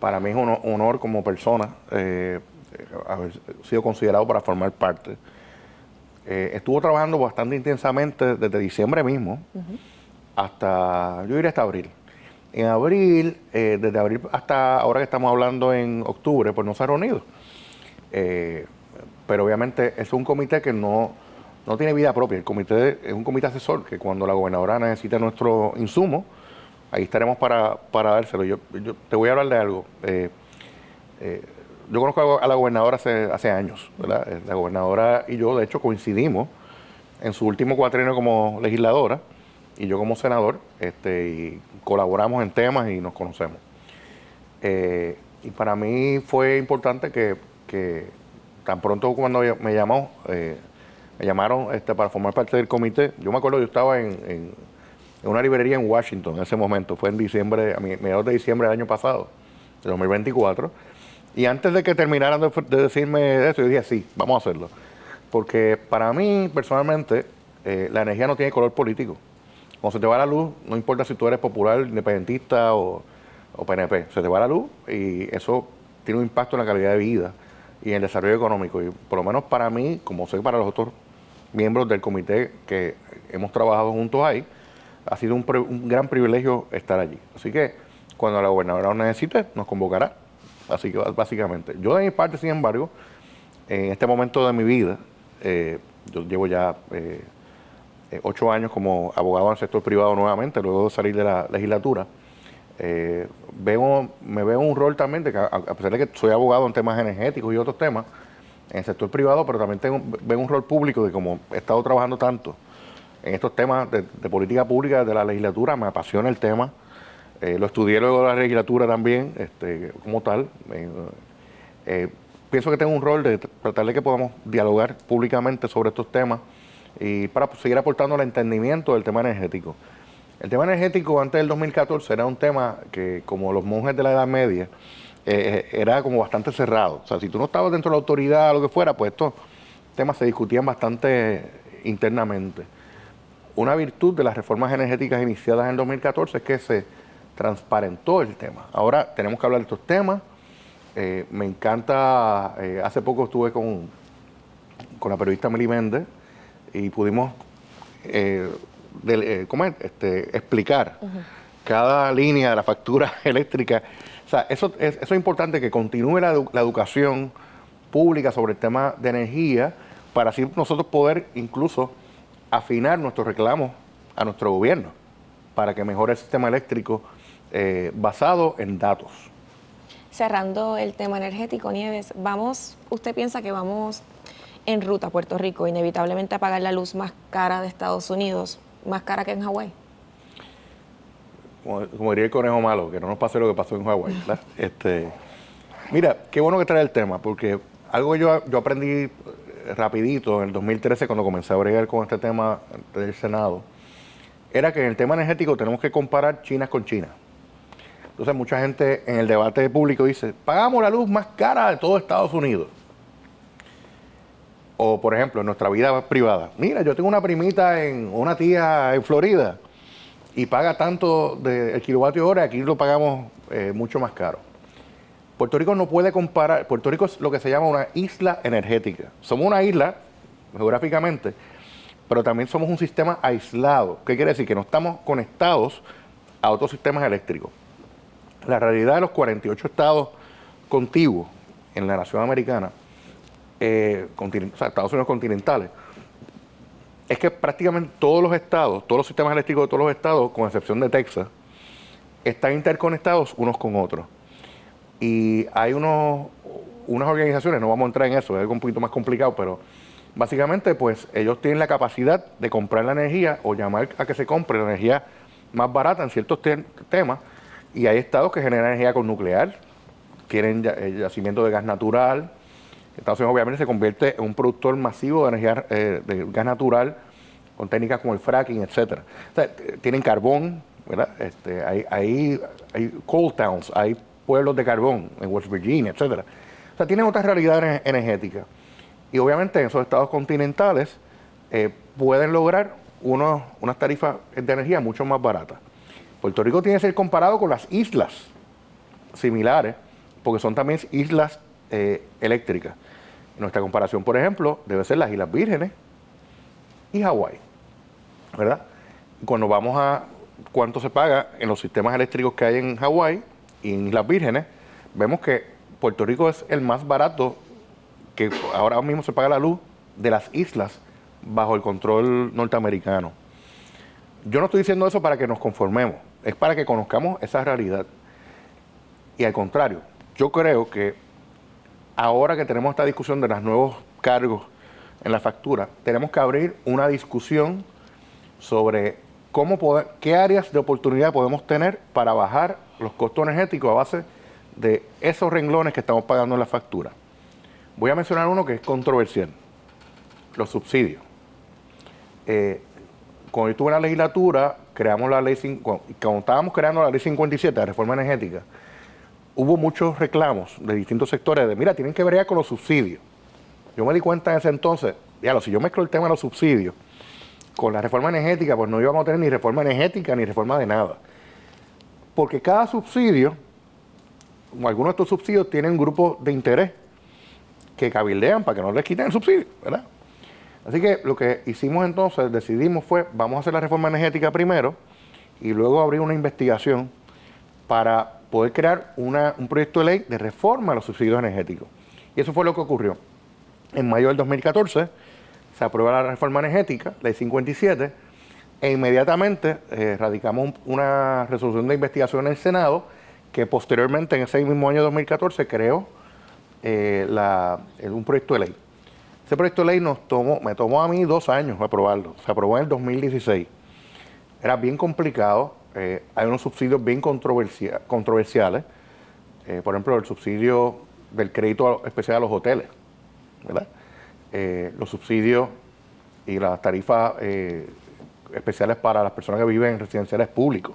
para mí es un honor como persona haber sido considerado para formar parte, estuvo trabajando bastante intensamente desde diciembre mismo hasta, yo diría hasta abril. En abril, desde abril hasta ahora que estamos hablando en octubre, pues no se ha reunido. Pero obviamente es un comité que no tiene vida propia. El comité es un comité asesor que cuando la gobernadora necesita nuestro insumo, ahí estaremos para dárselo. Yo te voy a hablar de algo. Yo conozco a la gobernadora hace años, ¿verdad? La gobernadora y yo, de hecho, coincidimos en su último cuatrienio como legisladora y yo como senador, y colaboramos en temas y nos conocemos. Y para mí fue importante que tan pronto cuando me llamaron para formar parte del comité. Yo me acuerdo, yo estaba en una librería en Washington en ese momento, fue en diciembre, a mediados de diciembre del año pasado, de 2024, y antes de que terminaran de decirme eso, yo dije, sí, vamos a hacerlo. Porque para mí, personalmente, la energía no tiene color político. Cuando se te va la luz, no importa si tú eres popular, independentista o PNP, se te va la luz y eso tiene un impacto en la calidad de vida y en el desarrollo económico. Y por lo menos para mí, como sé para los otros miembros del comité que hemos trabajado juntos ahí, ha sido un gran privilegio estar allí. Así que cuando la gobernadora nos necesite, nos convocará. Así que básicamente, yo de mi parte, sin embargo, en este momento de mi vida, yo llevo ya 8 años como abogado en el sector privado nuevamente, luego de salir de la legislatura. Me veo un rol también de que, a pesar de que soy abogado en temas energéticos y otros temas, en el sector privado, pero también veo un rol público de como he estado trabajando tanto en estos temas de política pública de la legislatura, me apasiona el tema. Lo estudié luego de la legislatura también, como tal. Pienso que tengo un rol de tratar de que podamos dialogar públicamente sobre estos temas y para seguir aportando el entendimiento del tema energético. El tema energético antes del 2014 era un tema que, como los monjes de la Edad Media, era como bastante cerrado. O sea, si tú no estabas dentro de la autoridad o lo que fuera, pues estos temas se discutían bastante internamente. Una virtud de las reformas energéticas iniciadas en el 2014 es que se transparentó el tema. Ahora tenemos que hablar de estos temas. Me encanta, hace poco estuve con la periodista Meli Méndez y pudimos explicar cada línea de la factura eléctrica. O sea, eso es importante, que continúe la educación pública sobre el tema de energía, para así nosotros poder incluso afinar nuestros reclamos a nuestro gobierno para que mejore el sistema eléctrico basado en datos. Cerrando el tema energético, Nieves, ¿usted piensa que vamos en ruta a Puerto Rico inevitablemente a pagar la luz más cara de Estados Unidos, más cara que en Hawái? Como diría el conejo malo, que no nos pase lo que pasó en Hawái, ¿verdad? Mira, qué bueno que trae el tema, porque algo que yo aprendí rapidito en el 2013 cuando comencé a bregar con este tema del Senado, era que en el tema energético tenemos que comparar China con China. Entonces mucha gente en el debate público dice, pagamos la luz más cara de todo Estados Unidos. O por ejemplo, en nuestra vida privada, mira, yo tengo una primita, una tía en Florida, y paga tanto del kilovatio hora, aquí lo pagamos mucho más caro. Puerto Rico no puede comparar. Puerto Rico es lo que se llama una isla energética. Somos una isla, geográficamente, pero también somos un sistema aislado. ¿Qué quiere decir? Que no estamos conectados a otros sistemas eléctricos. La realidad de los 48 estados contiguos en la nación americana, Estados Unidos continentales, es que prácticamente todos los estados, todos los sistemas eléctricos de todos los estados, con excepción de Texas, están interconectados unos con otros. Y hay unas organizaciones, no vamos a entrar en eso, es algo un poquito más complicado, pero básicamente pues ellos tienen la capacidad de comprar la energía o llamar a que se compre la energía más barata en ciertos temas, y hay estados que generan energía con nuclear, tienen yacimiento de gas natural. Estados Unidos obviamente se convierte en un productor masivo de energía de gas natural con técnicas como el fracking, etcétera. O sea, tienen carbón, ¿verdad? Hay coal towns, hay pueblos de carbón en West Virginia, etcétera. O sea, tienen otras realidades energéticas. Y obviamente en esos estados continentales pueden lograr unas tarifas de energía mucho más baratas. Puerto Rico tiene que ser comparado con las islas similares, porque son también islas eléctricas. Nuestra comparación, por ejemplo, debe ser las Islas Vírgenes y Hawái, ¿verdad? Cuando vamos a cuánto se paga en los sistemas eléctricos que hay en Hawái y en Islas Vírgenes, vemos que Puerto Rico es el más barato, que ahora mismo se paga la luz de las islas bajo el control norteamericano. Yo no estoy diciendo eso para que nos conformemos, es para que conozcamos esa realidad. Y al contrario, yo creo que ahora que tenemos esta discusión de los nuevos cargos en la factura, tenemos que abrir una discusión sobre qué áreas de oportunidad podemos tener para bajar los costos energéticos a base de esos renglones que estamos pagando en la factura. Voy a mencionar uno que es controversial, los subsidios. Cuando yo estuve en la legislatura, creamos la ley, cuando estábamos creando la ley 57 de reforma energética, hubo muchos reclamos de distintos sectores de, mira, tienen que bregar con los subsidios. Yo me di cuenta en ese entonces, si yo mezclo el tema de los subsidios con la reforma energética, pues no íbamos a tener ni reforma energética ni reforma de nada. Porque cada subsidio, o algunos de estos subsidios, tienen un grupo de interés que cabildean para que no les quiten el subsidio, ¿verdad? Así que lo que hicimos entonces, decidimos vamos a hacer la reforma energética primero y luego abrir una investigación para poder crear un proyecto de ley de reforma a los subsidios energéticos. Y eso fue lo que ocurrió. En mayo del 2014 se aprueba la reforma energética, ley 57, e inmediatamente radicamos una resolución de investigación en el Senado que posteriormente, en ese mismo año 2014, creó un proyecto de ley. Ese proyecto de ley me tomó a mí 2 años aprobarlo. Se aprobó en el 2016. Era bien complicado. Hay unos subsidios bien controversiales. Por ejemplo, el subsidio del crédito especial a los hoteles, ¿verdad? Los subsidios y las tarifas especiales para las personas que viven en residenciales públicos.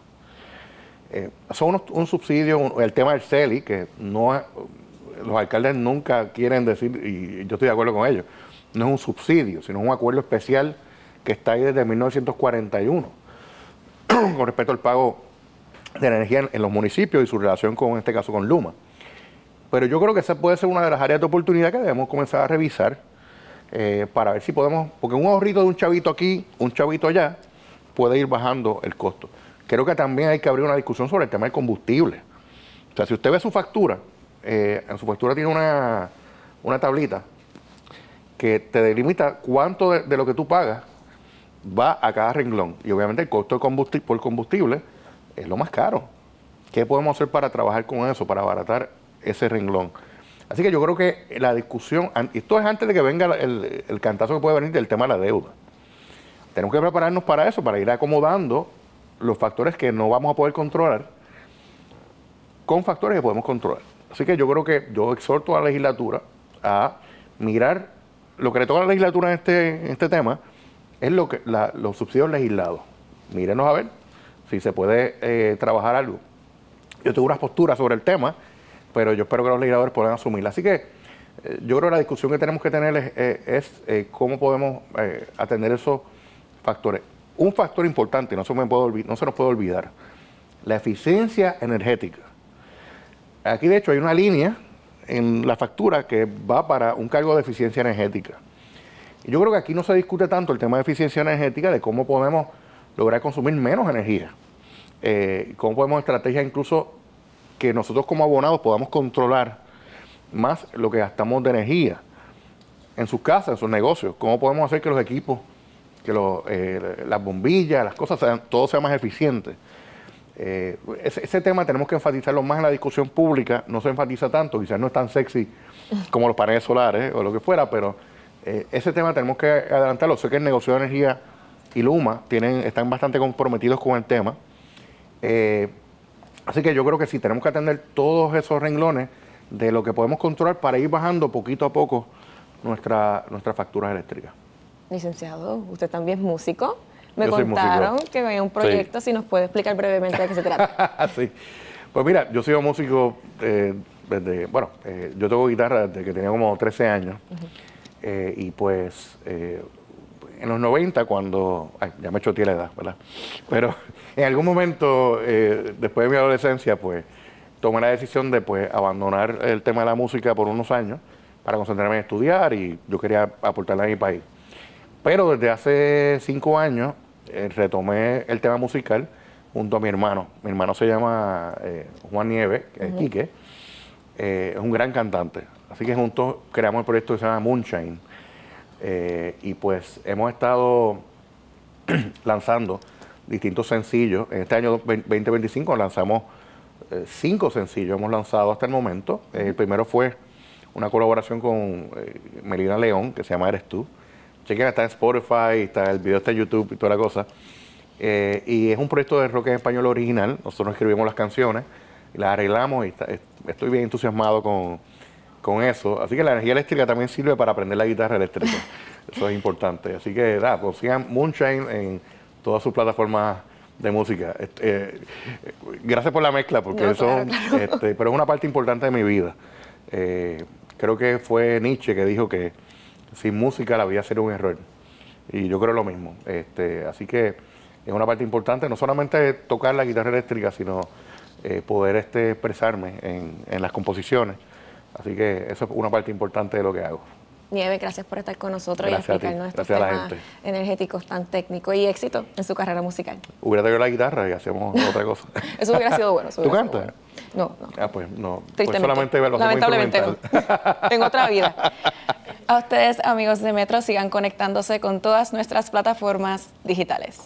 Son un subsidio, el tema del CELI, que los alcaldes nunca quieren decir, y yo estoy de acuerdo con ellos, no es un subsidio, sino un acuerdo especial que está ahí desde 1941 con respecto al pago de energía en los municipios y su relación con, en este caso, con Luma. Pero yo creo que esa puede ser una de las áreas de oportunidad que debemos comenzar a revisar para ver si podemos, porque un ahorrito de un chavito aquí, un chavito allá, puede ir bajando el costo. Creo que también hay que abrir una discusión sobre el tema del combustible. O sea, si usted ve su factura, en su factura tiene una tablita que te delimita cuánto de lo que tú pagas va a cada renglón. Y obviamente el costo por combustible es lo más caro. ¿Qué podemos hacer para trabajar con eso, para abaratar ese renglón? Así que yo creo que la discusión, esto es antes de que venga el cantazo que puede venir del tema de la deuda. Tenemos que prepararnos para eso, para ir acomodando los factores que no vamos a poder controlar con factores que podemos controlar. Así que yo creo que yo exhorto a la legislatura a mirar lo que le toca a la legislatura en este tema, es los subsidios legislados. Mírenos a ver si se puede trabajar algo. Yo tengo unas posturas sobre el tema, pero yo espero que los legisladores puedan asumirla. Así que yo creo que la discusión que tenemos que tener es cómo podemos atender esos factores. Un factor importante, no se nos puede olvidar, la eficiencia energética. Aquí, de hecho, hay una línea en la factura que va para un cargo de eficiencia energética. Y yo creo que aquí no se discute tanto el tema de eficiencia energética, de cómo podemos lograr consumir menos energía. Cómo podemos estrategias incluso que nosotros como abonados podamos controlar más lo que gastamos de energía en sus casas, en sus negocios. Cómo podemos hacer que los equipos, que las bombillas, las cosas, todo sea más eficiente. Ese tema tenemos que enfatizarlo más en la discusión pública. No se enfatiza tanto, quizás no es tan sexy como los paneles solares o lo que fuera, pero ese tema tenemos que adelantarlo. Sé que el negocio de energía y Luma están bastante comprometidos con el tema. Así que yo creo que sí, tenemos que atender todos esos renglones de lo que podemos controlar para ir bajando poquito a poco nuestras facturas eléctricas. Licenciado, usted también es músico. Me Yo soy contaron músico. que había un proyecto, si nos puede explicar brevemente de qué se trata. Sí. Pues mira, yo soy músico yo toco guitarra desde que tenía como 13 años. Y pues en los 90, cuando, ya me choteé la edad, ¿verdad? Pero en algún momento, después de mi adolescencia, pues tomé la decisión de abandonar el tema de la música por unos años para concentrarme en estudiar, y yo quería aportarle a mi país. Pero desde hace 5 años retomé el tema musical junto a mi hermano. Mi hermano se llama Juan Nieves, que es Quique, es un gran cantante. Así que juntos creamos el proyecto que se llama Moonshine. Y pues hemos estado lanzando distintos sencillos. En este año 2025 lanzamos 5 sencillos, hemos lanzado hasta el momento. El primero fue una colaboración con Melina León, que se llama Eres Tú. Chequen, está en Spotify, el video está en YouTube y toda la cosa. Y es un proyecto de rock en español original. Nosotros escribimos las canciones y las arreglamos, y estoy bien entusiasmado con eso. Así que la energía eléctrica también sirve para aprender la guitarra eléctrica. Eso es importante. Así que pues sigan Moonshine en todas sus plataformas de música. Gracias por la mezcla, porque claro. Pero es una parte importante de mi vida. Creo que fue Nietzsche que dijo que sin música la vida sería un error. Y yo creo lo mismo. Así que es una parte importante, no solamente tocar la guitarra eléctrica, sino poder expresarme en las composiciones. Así que eso es una parte importante de lo que hago. Nieves, gracias por estar con nosotros y explicarnos estos temas energéticos tan técnicos, y éxito en su carrera musical. Hubiera traído la guitarra y hacemos otra cosa. Eso hubiera sido bueno. ¿Tú cantas? Bueno. No. Pues no. Pues solamente lo hacemos lamentablemente instrumental. no. En otra vida. A ustedes, amigos de Metro, sigan conectándose con todas nuestras plataformas digitales.